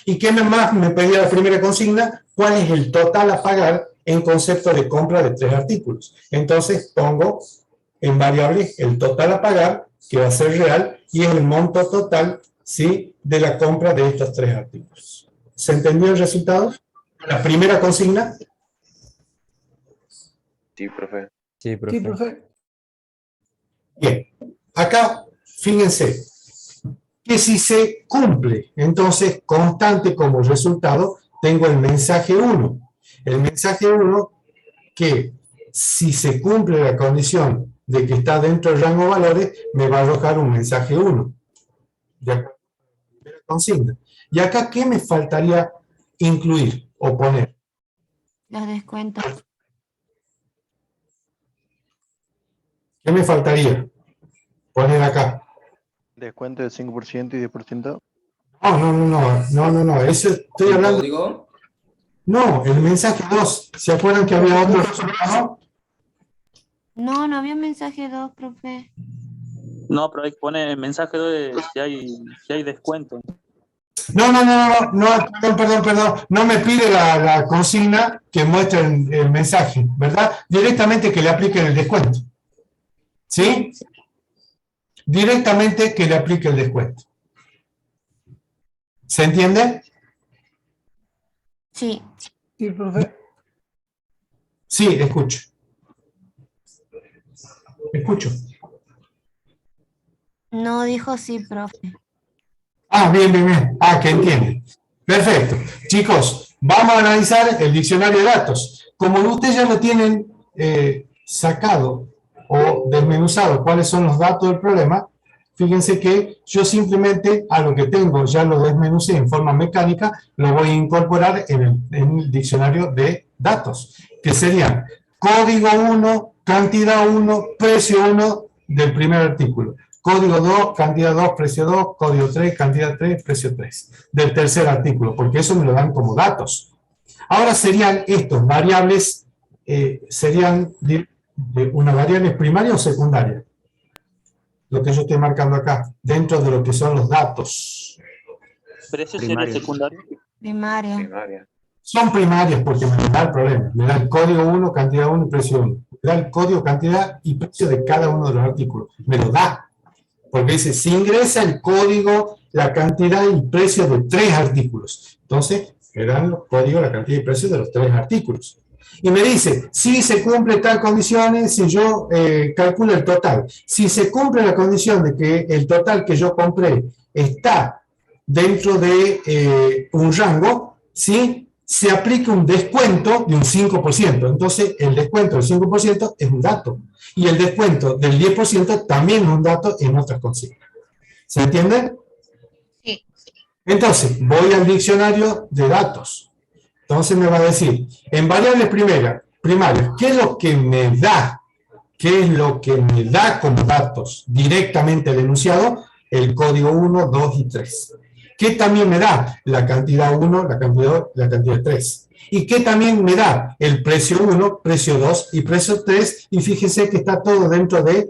Speaker 1: ¿Y qué más me pedía la primera consigna? ¿Cuál es el total a pagar en concepto de compra de 3 artículos. Entonces pongo en variable el total a pagar, que va a ser real, y es el monto total, ¿sí?, de la compra de estos 3 artículos. ¿Se entendió el resultado? La primera consigna.
Speaker 2: Sí, profe.
Speaker 7: Sí, profe.
Speaker 6: Sí, profe.
Speaker 1: Bien, acá, fíjense, que si se cumple, entonces, constante como resultado, tengo el mensaje 1. El mensaje 1 que si se cumple la condición de que está dentro del rango de valores, me va a arrojar un mensaje 1. De acuerdo a la primera consigna. Y acá, ¿qué me faltaría incluir o poner?
Speaker 3: Los descuentos.
Speaker 1: ¿Qué me faltaría poner acá?
Speaker 10: Descuento del 5% y 10%.
Speaker 1: No, eso estoy
Speaker 9: ¿El
Speaker 1: hablando.
Speaker 9: código?
Speaker 1: No, el mensaje 2. ¿Se acuerdan que había otro resultado?
Speaker 3: No, no había mensaje 2, profe.
Speaker 11: No, pero hay que poner el mensaje de si hay descuento.
Speaker 1: No, perdón. No me pide la consigna que muestre el mensaje, ¿verdad? Directamente que le apliquen el descuento. ¿Sí? Directamente que le aplique el descuento. ¿Se entiende?
Speaker 3: Sí.
Speaker 6: Sí, profe.
Speaker 1: Sí, escucho. Escucho.
Speaker 3: No dijo sí, profe.
Speaker 1: Ah, bien. Ah, que entiende. Perfecto. Chicos, vamos a analizar el diccionario de datos. Como ustedes ya lo tienen sacado o desmenuzado cuáles son los datos del problema, fíjense que yo simplemente a lo que tengo, ya lo desmenucé en forma mecánica, lo voy a incorporar en el diccionario de datos, que serían código 1, cantidad 1, precio 1 del primer artículo. Código 2, cantidad 2, precio 2, código 3, cantidad 3, precio 3, del tercer artículo, porque eso me lo dan como datos. Ahora serían estos variables, serían de una variable primaria o secundaria. Lo que yo estoy marcando acá, dentro de lo que son los datos.
Speaker 11: ¿Precio sería secundario?
Speaker 3: Primaria.
Speaker 2: Primaria.
Speaker 1: Son primarias porque me da el problema. Me da el código 1, cantidad 1 y precio 1. Me da el código, cantidad y precio de cada uno de los artículos. Me lo da. Porque dice, si ingresa el código, la cantidad y precio de 3 artículos. Entonces, me dan los códigos, la cantidad y precio de los 3 artículos. Y me dice, si se cumple tal condiciones, si yo calculo el total. Si se cumple la condición de que el total que yo compré está dentro de un rango, ¿sí?, se aplica un descuento de un 5%. Entonces, el descuento del 5% es un dato. Y el descuento del 10% también es un dato en otras consignas. ¿Se entiende?
Speaker 3: Sí.
Speaker 1: Entonces, voy al diccionario de datos. Entonces me va a decir, en variables primarias, ¿qué es lo que me da? ¿Qué es lo que me da como datos directamente el enunciado? El código 1, 2 y 3. ¿Qué también me da? La cantidad 1, la cantidad 2, la cantidad 3. ¿Y qué también me da? El precio 1, precio 2 y precio 3. Y fíjense que está todo dentro de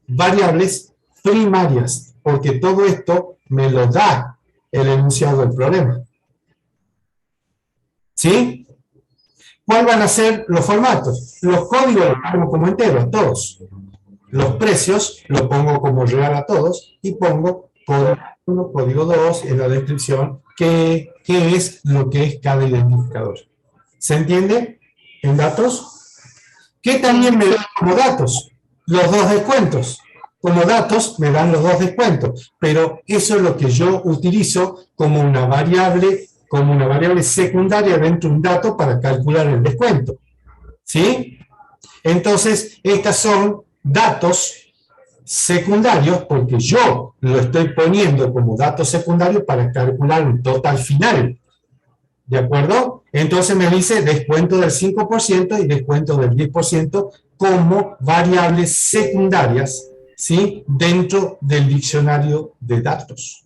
Speaker 1: variables primarias, porque todo esto me lo da el enunciado del problema. ¿Sí? ¿Cuáles van a ser los formatos? Los códigos los pongo como enteros, todos. Los precios los pongo como real a todos y pongo código 1, código 2 en la descripción qué es lo que es cada identificador. ¿Se entiende? En datos. ¿Qué también me dan como datos? Los 2 descuentos. Como datos me dan los 2 descuentos, pero eso es lo que yo utilizo como una variable secundaria dentro de un dato para calcular el descuento. ¿Sí? Entonces, estas son datos secundarios porque yo lo estoy poniendo como dato secundario para calcular un total final. ¿De acuerdo? Entonces me dice descuento del 5% y descuento del 10% como variables secundarias, ¿sí?, dentro del diccionario de datos.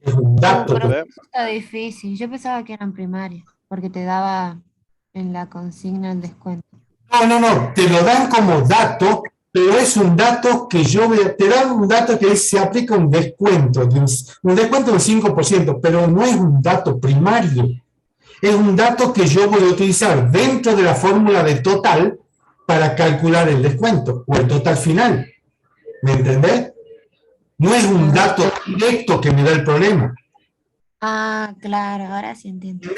Speaker 1: Es un dato.
Speaker 3: Pero está difícil. Yo pensaba que eran primarias, porque te daba en la consigna el descuento.
Speaker 1: No, te lo dan como dato, pero es un dato que te dan un dato que se aplica un descuento, un descuento del 5%, pero no es un dato primario. Es un dato que yo voy a utilizar dentro de la fórmula de total para calcular el descuento o el total final. ¿Me entendés? No es un dato directo que me da el problema.
Speaker 3: Ah, claro, ahora sí entiendo.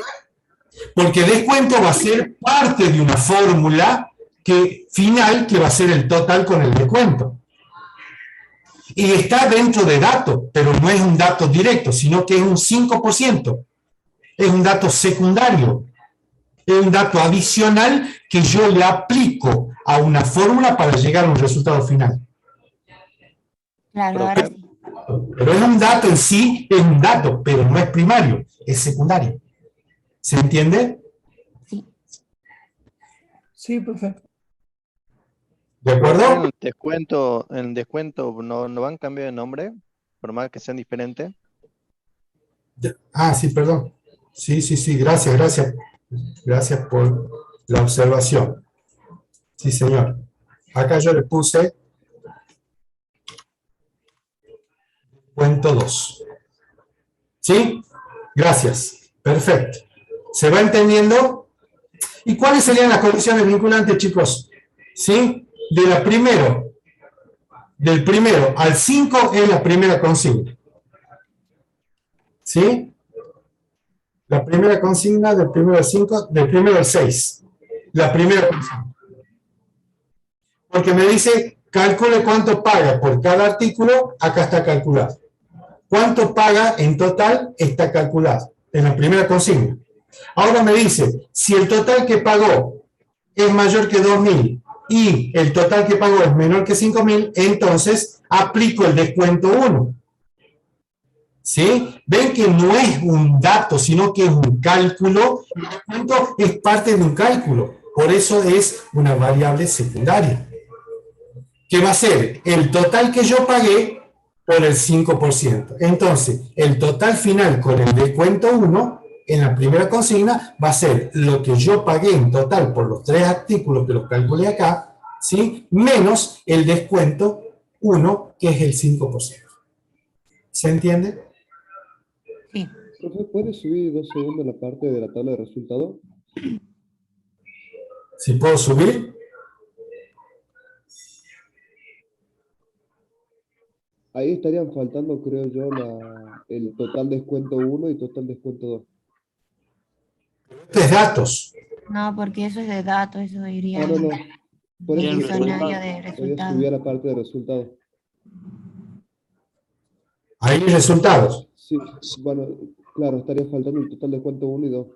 Speaker 1: Porque descuento va a ser parte de una fórmula final que va a ser el total con el descuento. Y está dentro de datos, pero no es un dato directo, sino que es un 5%. Es un dato secundario. Es un dato adicional que yo le aplico a una fórmula para llegar a un resultado final.
Speaker 3: Claro, ahora sí.
Speaker 1: Pero es un dato en sí, es un dato, pero no es primario, es secundario. ¿Se entiende?
Speaker 3: Sí.
Speaker 6: Sí, perfecto.
Speaker 1: ¿De acuerdo?
Speaker 10: En el descuento no van a cambiar de nombre, por más que sean diferentes.
Speaker 1: Ah, sí, perdón. Sí, gracias. Gracias por la observación. Sí, señor. Acá yo le puse cuento 2. ¿Sí? Gracias. Perfecto. ¿Se va entendiendo? ¿Y cuáles serían las condiciones vinculantes, chicos? ¿Sí? Del primero al 5 es la primera consigna. ¿Sí? La primera consigna del primero al 5, del primero al 6. La primera consigna. Porque me dice, calcule cuánto paga por cada artículo, acá está calculado. ¿Cuánto paga en total? Está calculado en la primera consigna. Ahora me dice, si el total que pagó es mayor que 2.000 y el total que pagó es menor que 5.000, entonces aplico el descuento 1. ¿Sí? Ven que no es un dato, sino que es un cálculo. El descuento es parte de un cálculo. Por eso es una variable secundaria. Que va a ser el total que yo pagué por el 5%. Entonces, el total final con el descuento 1 en la primera consigna va a ser lo que yo pagué en total por los 3 artículos que los calculé acá, ¿sí? Menos el descuento 1, que es el 5%. ¿Se entiende?
Speaker 3: Sí.
Speaker 5: Profe, ¿puede subir 2 segundos la parte de la tabla de resultados?
Speaker 1: ¿Sí puedo subir?
Speaker 5: Ahí estarían faltando, creo yo, el total descuento 1 y total descuento 2.
Speaker 1: Esto es datos.
Speaker 3: No, porque eso es de datos, eso iría
Speaker 5: No. Por
Speaker 11: Bien,
Speaker 5: eso
Speaker 3: en
Speaker 5: digo,
Speaker 3: diccionario de
Speaker 5: voy a
Speaker 3: resultados.
Speaker 5: subir a la parte de resultados.
Speaker 1: Ahí resultados.
Speaker 5: Sí, bueno, claro, estaría faltando el total descuento 1 y 2.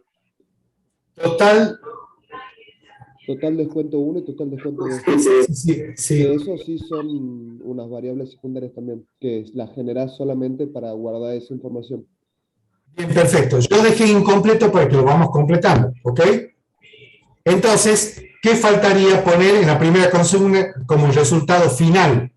Speaker 5: Total descuento 1 y total descuento 2.
Speaker 1: Sí.
Speaker 5: Que eso sí son unas variables secundarias también, que las generas solamente para guardar esa información.
Speaker 1: Bien, perfecto. Yo dejé incompleto para que lo vamos completando, ¿ok? Entonces, ¿qué faltaría poner en la primera consigna como resultado final?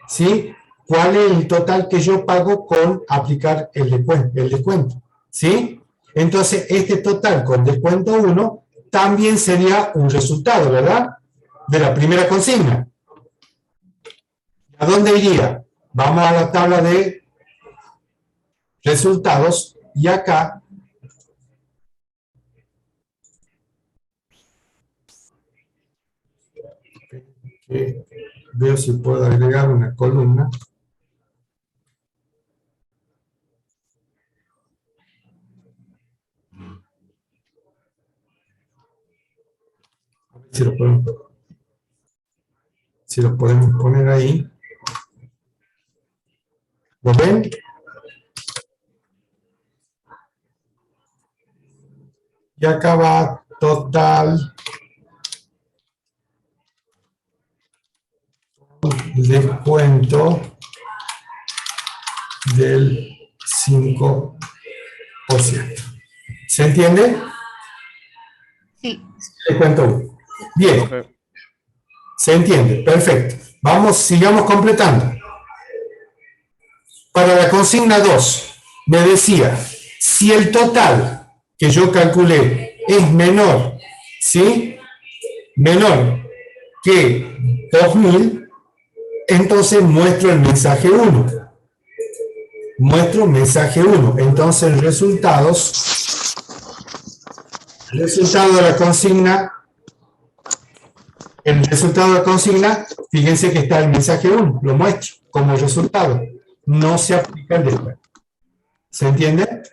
Speaker 1: ¿Sí? ¿Cuál es el total que yo pago con aplicar el descuento? ¿Sí? Entonces, este total con descuento 1 también sería un resultado, ¿verdad? De la primera consigna. ¿A dónde iría? Vamos a la tabla de resultados y acá veo si puedo agregar una columna. Si lo podemos poner ahí. ¿Lo ven? Y acá va total descuento del 5%. ¿Se entiende?
Speaker 3: Sí.
Speaker 1: Descuento 1. Bien. ¿Se entiende? Perfecto. Vamos, sigamos completando. Para la consigna 2, me decía, si el total que yo calculé es menor, ¿sí? Menor que 2.000, entonces muestro el mensaje 1. Muestro mensaje 1. Entonces, resultados El resultado de la consigna, fíjense que está el mensaje 1, lo muestro como resultado. No se aplica el después. ¿Se entiende?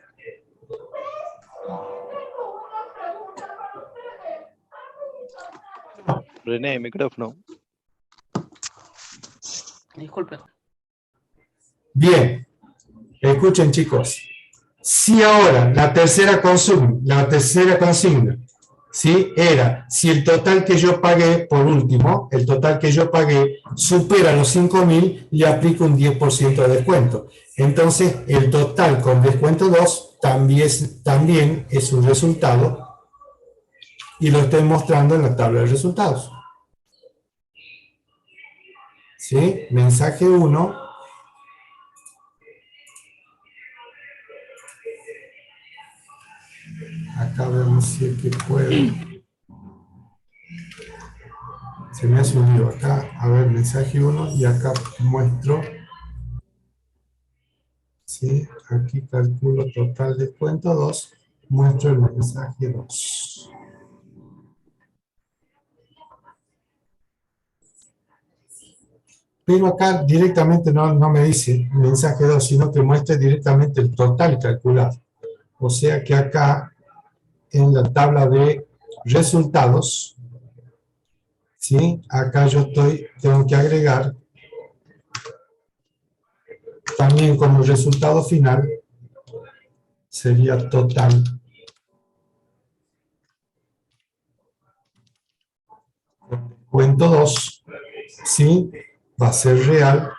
Speaker 10: René, micrófono.
Speaker 11: Disculpe.
Speaker 1: Bien. Escuchen, chicos. Si ahora la tercera consigna, ¿sí? Era, si el total que yo pagué, por último, el total que yo pagué supera los 5.000, le aplico un 10% de descuento. Entonces, el total con descuento 2 también es un resultado y lo estoy mostrando en la tabla de resultados. ¿Sí? Mensaje 1. Acá vemos si es que puedo. Se me hace un lío acá. A ver, mensaje 1 y acá muestro. ¿Sí? Aquí calculo total descuento 2. Muestro el mensaje 2. Pero acá directamente no me dice mensaje 2, sino que muestra directamente el total calculado. O sea que acá en la tabla de resultados, ¿sí? Acá yo tengo que agregar también como resultado final, sería total. Cuento 2, ¿sí? Va a ser real.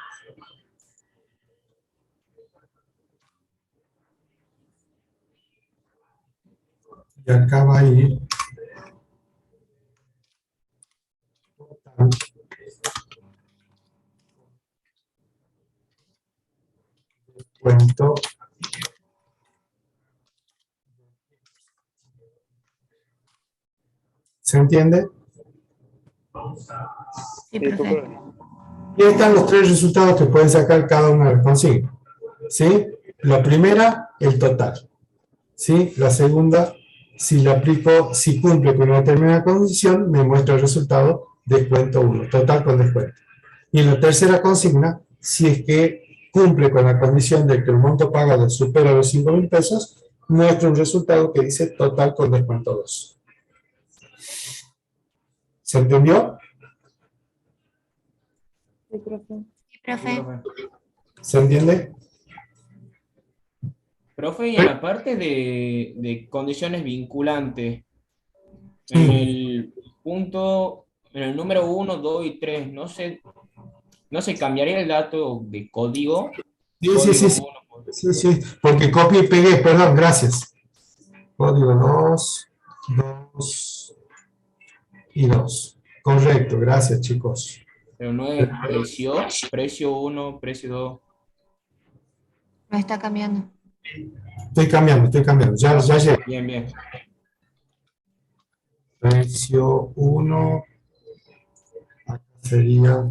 Speaker 1: Y acá va a ir total. Cuento. ¿Se entiende?
Speaker 3: Sí, profe.
Speaker 1: Y ahí están los 3 resultados que pueden sacar cada una de las consignas. ¿Sí? La primera, el total. ¿Sí? La segunda, si le aplico, si cumple con una determinada condición, me muestra el resultado descuento 1, total con descuento. Y en la tercera consigna, si es que cumple con la condición de que el monto pagado supera los 5.000 pesos, muestra un resultado que dice total con descuento 2. ¿Se entendió?
Speaker 3: Sí, profe.
Speaker 1: ¿Se entiende?
Speaker 9: Profe, y en la parte de condiciones vinculantes, en el punto, en el número 1, 2 y 3, no se cambiaría el dato de código.
Speaker 1: Sí, porque copia y pegué, perdón, gracias. Código 2, 2 y 2. Correcto, gracias, chicos.
Speaker 9: Pero no es precio 1, precio 2.
Speaker 3: Lo está cambiando.
Speaker 1: Estoy cambiando. Ya llegué.
Speaker 9: Bien.
Speaker 1: Precio 1. Acá sería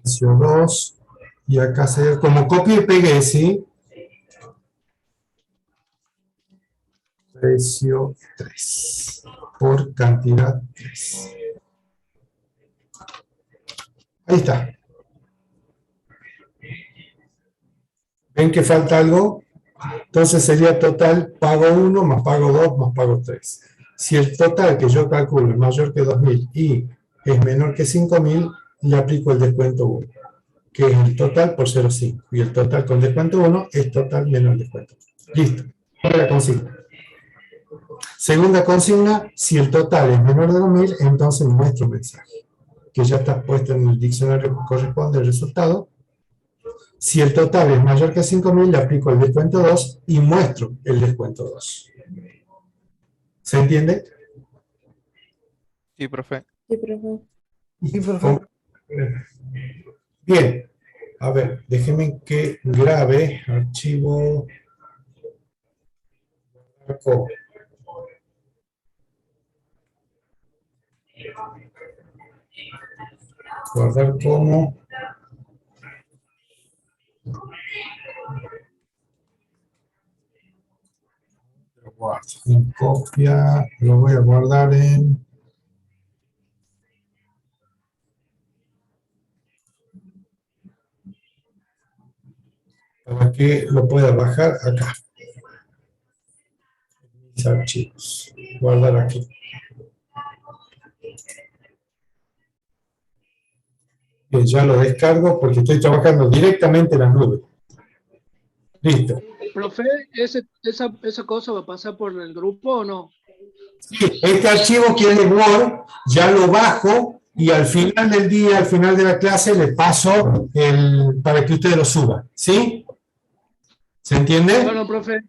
Speaker 1: precio 2. Y acá sería como copia y pegué, ¿sí? Precio 3. Por cantidad 3. Ahí está. ¿Ven que falta algo? Entonces sería total pago 1 más pago 2 más pago 3. Si el total que yo calculo es mayor que 2.000 y es menor que 5.000, le aplico el descuento 1, que es el total por 0,5. Y el total con descuento 1 es total menos el descuento. Listo. Primera consigna. Segunda consigna, si el total es menor de 2.000, entonces muestro un mensaje, que ya está puesto en el diccionario que corresponde al resultado. Si el total es mayor que 5.000, le aplico el descuento 2 y muestro el descuento 2. ¿Se entiende?
Speaker 4: Sí, profe.
Speaker 1: Sí, profe. Bien. A ver, déjenme que grabe archivo. Guardar como. guardo en copia, lo voy a guardar en... para que lo pueda bajar acá. Mis archivos. Guardar aquí. Bien, ya lo descargo porque estoy trabajando directamente en la nube. Listo.
Speaker 6: Profe, ¿esa cosa va a pasar por el grupo o no?
Speaker 1: Sí, este archivo que es de Word, ya lo bajo y al final del día, al final de la clase, le paso para que ustedes lo suban. ¿Sí? ¿Se entiende?
Speaker 6: Bueno, profe.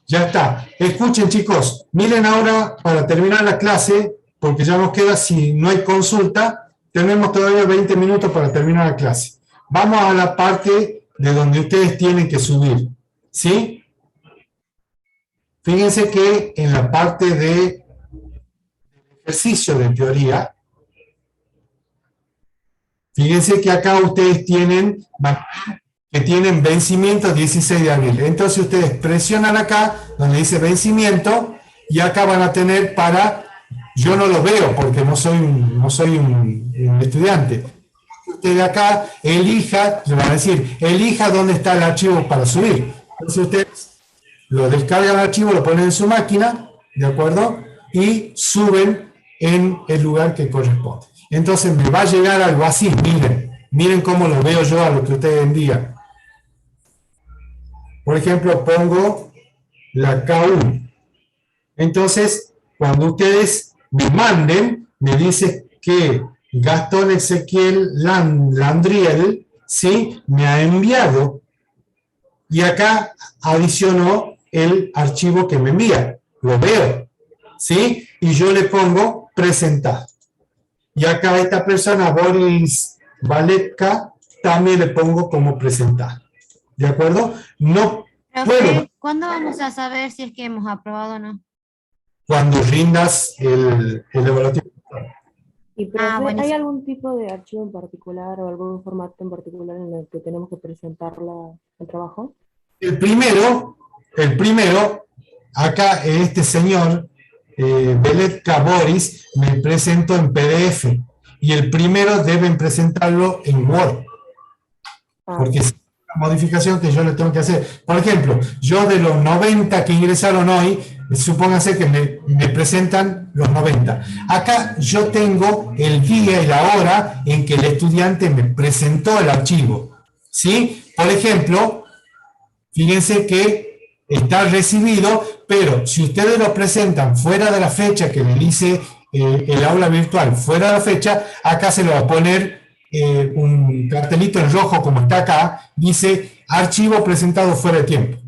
Speaker 1: Ya está. Escuchen, chicos. Miren ahora, para terminar la clase, porque ya nos queda, si no hay consulta, tenemos todavía 20 minutos para terminar la clase. Vamos a la parte de donde ustedes tienen que subir. ¿Sí? Fíjense que en la parte de ejercicio de teoría, fíjense que acá ustedes tienen vencimiento 16 de abril. Entonces ustedes presionan acá donde dice vencimiento y acá van a tener para, yo no lo veo porque no soy un estudiante. Usted de acá elija, le van a decir, elija dónde está el archivo para subir. Entonces ustedes lo descargan el archivo, lo ponen en su máquina, ¿de acuerdo? Y suben en el lugar que corresponde. Entonces me va a llegar algo así, miren cómo lo veo yo a lo que ustedes envían. Por ejemplo, pongo la K1. Entonces, cuando ustedes me manden, me dice que Gastón Ezequiel Landriel, ¿sí? Me ha enviado y acá adicionó el archivo que me envía. Lo veo, ¿sí? Y yo le pongo presentar. Y acá esta persona, Boris Valetka, también le pongo como presentar. ¿De acuerdo? No puedo.
Speaker 3: ¿Cuándo vamos a saber si es que hemos aprobado o no?
Speaker 1: Cuando rindas el evaluativo.
Speaker 12: Y profe,
Speaker 3: buenísimo.
Speaker 12: ¿hay algún tipo de archivo en particular o algún formato en particular en el que tenemos que presentar el trabajo?
Speaker 1: El primero, acá este señor, Veletka Boris, me presentó en PDF. Y el primero deben presentarlo en Word. Porque es una modificación que yo le tengo que hacer. Por ejemplo, yo de los 90 que ingresaron hoy, supóngase que me presentan los 90. Acá yo tengo el día y la hora en que el estudiante me presentó el archivo. ¿Sí? Por ejemplo, fíjense que está recibido, pero si ustedes lo presentan fuera de la fecha que le dice el aula virtual, fuera de la fecha, acá se lo va a poner un cartelito en rojo como está acá, dice archivo presentado fuera de tiempo.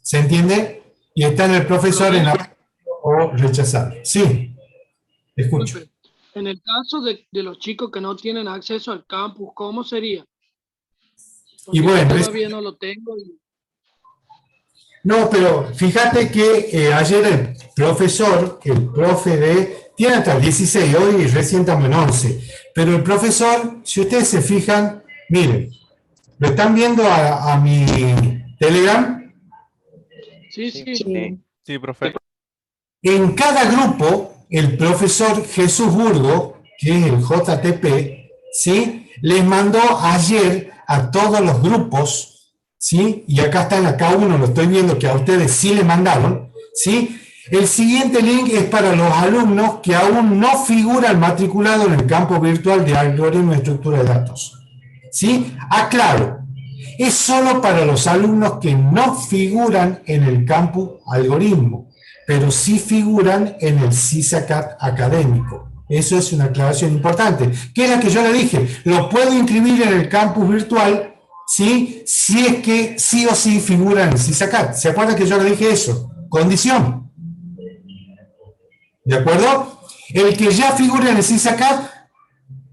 Speaker 1: ¿Se entiende? Y está en el profesor en la o rechazar. Sí, escucho.
Speaker 6: En el caso de los chicos que no tienen acceso al campus, ¿cómo sería? Porque
Speaker 1: Y bueno,
Speaker 6: todavía no lo tengo.
Speaker 1: No, pero fíjate que ayer el profe tiene hasta el 16, hoy recién estamos en 11, pero el profesor, si ustedes se fijan, miren, ¿lo están viendo a mi Telegram?
Speaker 6: Sí.
Speaker 4: Sí, profe.
Speaker 1: En cada grupo, el profesor Jesús Burgo, que es el JTP, ¿sí? Les mandó ayer a todos los grupos, ¿sí? Y acá está en la K1, lo estoy viendo que a ustedes sí le mandaron, ¿sí? El siguiente link es para los alumnos que aún no figuran matriculados en el campo virtual de algoritmo de estructura de datos, ¿sí? Aclaro, es solo para los alumnos que no figuran en el campo algoritmo, pero sí figuran en el CISACAT académico. Eso es una aclaración importante, que es la que yo le dije, lo puedo inscribir en el campus virtual, ¿sí? Si es que sí o sí figura en el CISACAT. ¿Se acuerdan que yo le dije eso? Condición. ¿De acuerdo? El que ya figura en el CISACAT,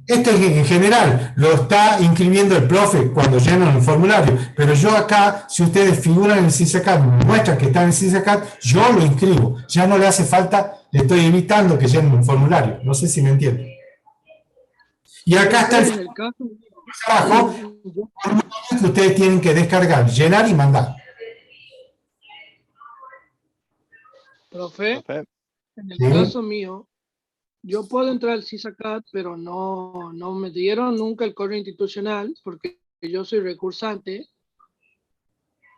Speaker 1: esto en general, lo está inscribiendo el profe cuando llenan el formulario, pero yo acá, si ustedes figuran en el CISACAT, me muestran que están en el CISACAT, yo lo inscribo, ya no le hace falta, le estoy evitando que llenen un formulario, no sé si me entienden. Y acá está el trabajo que ustedes tienen que descargar, llenar y mandar.
Speaker 6: Profe,
Speaker 10: Profe,
Speaker 6: en el
Speaker 1: Sí.
Speaker 6: caso mío, yo puedo entrar al CISACAT, pero no me dieron nunca el correo institucional porque yo soy recursante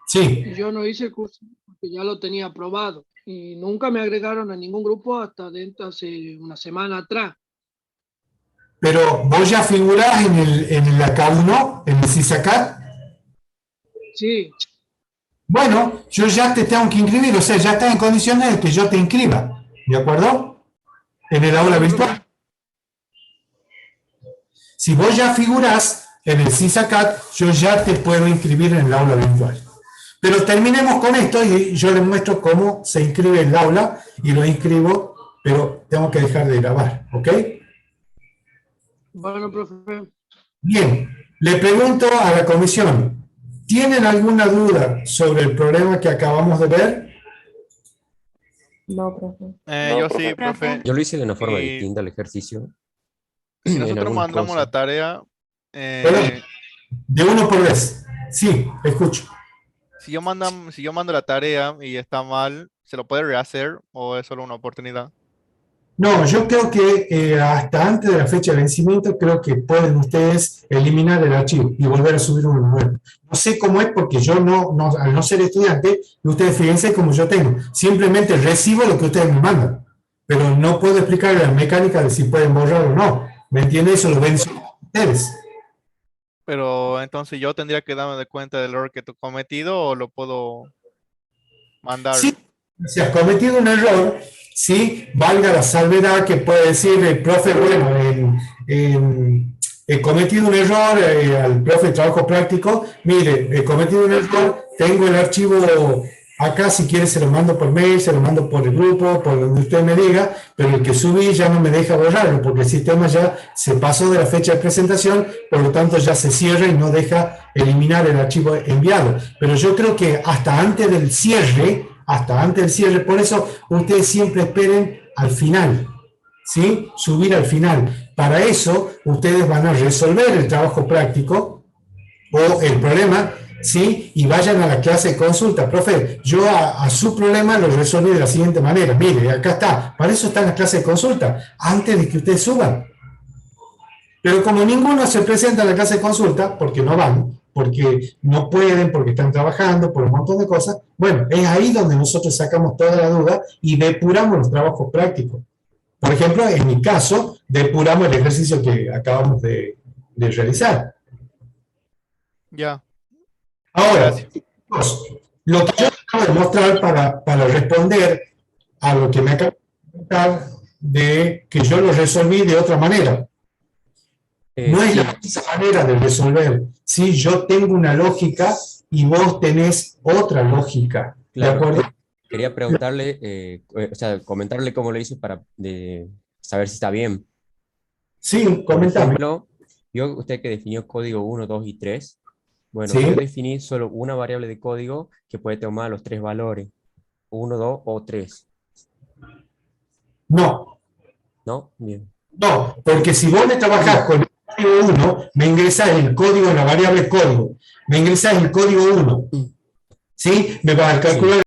Speaker 1: Sí,
Speaker 6: y yo no hice el curso porque ya lo tenía aprobado y nunca me agregaron a ningún grupo hasta hace una semana atrás.
Speaker 1: pero vos ya figurás en la K1, en el CISACAT.
Speaker 6: Sí,
Speaker 1: Bueno, yo ya te tengo que inscribir, o sea, ya estás en condiciones de que yo te inscriba, ¿de acuerdo? En el aula virtual. Si vos ya figurás en el CISACAT, yo ya te puedo inscribir en el aula virtual. Pero terminemos con esto y yo les muestro cómo se inscribe en el aula y lo inscribo, pero tengo que dejar de grabar, ¿ok?
Speaker 6: bueno, profe.
Speaker 1: Bien, le pregunto a la comisión, ¿tienen alguna duda sobre el problema que acabamos de ver?
Speaker 12: No, profe.
Speaker 2: No,
Speaker 4: Yo
Speaker 2: profe.
Speaker 4: sí, profe.
Speaker 7: Yo lo hice de una forma
Speaker 4: Y
Speaker 7: distinta al ejercicio.
Speaker 4: si
Speaker 7: En
Speaker 4: nosotros
Speaker 7: algunas
Speaker 4: mandamos
Speaker 7: cosas.
Speaker 4: la tarea,
Speaker 1: Perdón, de uno por vez. Sí, escucho.
Speaker 4: si yo mando la tarea y está mal, ¿se lo puede rehacer o es solo una oportunidad?
Speaker 1: No, yo creo que hasta antes de la fecha de vencimiento, creo que pueden ustedes eliminar el archivo y volver a subir uno nuevo. No sé cómo es porque yo al no ser estudiante, ustedes fíjense como yo tengo. Simplemente recibo lo que ustedes me mandan, pero no puedo explicar la mecánica de si pueden borrar o no. ¿Me entienden? Eso lo ven ustedes.
Speaker 4: Pero entonces yo tendría que darme de cuenta del error que he cometido o lo puedo mandar.
Speaker 1: Sí, si has cometido un error, sí, valga la salvedad que puede decir el profe, bueno, he cometido un error, al profe de trabajo práctico, mire, he cometido un error, tengo el archivo acá, si quiere se lo mando por mail, se lo mando por el grupo, por donde usted me diga, pero el que subí ya no me deja borrarlo, porque el sistema ya se pasó de la fecha de presentación, por lo tanto ya se cierra y no deja eliminar el archivo enviado. Pero yo creo que hasta antes del cierre, por eso ustedes siempre esperen al final, ¿sí? Subir al final. Para eso ustedes van a resolver el trabajo práctico o el problema, ¿sí? Y vayan a la clase de consulta. Profe, yo a su problema lo resolví de la siguiente manera. Mire, acá está. Para eso están las clases de consulta, antes de que ustedes suban. Pero como ninguno se presenta a la clase de consulta, porque no van, porque no pueden, porque están trabajando, por un montón de cosas, bueno, es ahí donde nosotros sacamos toda la duda y depuramos los trabajos prácticos. Por ejemplo, en mi caso, depuramos el ejercicio que acabamos de realizar.
Speaker 4: Ya.
Speaker 1: Ahora,
Speaker 4: Gracias.
Speaker 1: lo que yo acabo de mostrar para responder a lo que me acaba de preguntar de que yo lo resolví de otra manera. No es
Speaker 7: Sí,
Speaker 1: la misma manera de resolver. ¿Sí? Yo tengo una lógica y vos tenés otra lógica. ¿De
Speaker 7: claro.
Speaker 1: acuerdo?
Speaker 7: Quería preguntarle, o sea, comentarle cómo lo hice para saber si está bien.
Speaker 1: Sí,
Speaker 7: Por
Speaker 1: comentame.
Speaker 7: ejemplo, usted que definió código 1, 2 y 3. Bueno,
Speaker 1: Sí.
Speaker 7: yo definí solo una variable de código que puede tomar los tres valores, 1, 2 o 3.
Speaker 1: No,
Speaker 7: ¿No? Bien.
Speaker 1: no, porque si vos me trabajás con el código 1, me ingresás el código en la variable código, me ingresás el código 1, ¿sí? Me vas a calcular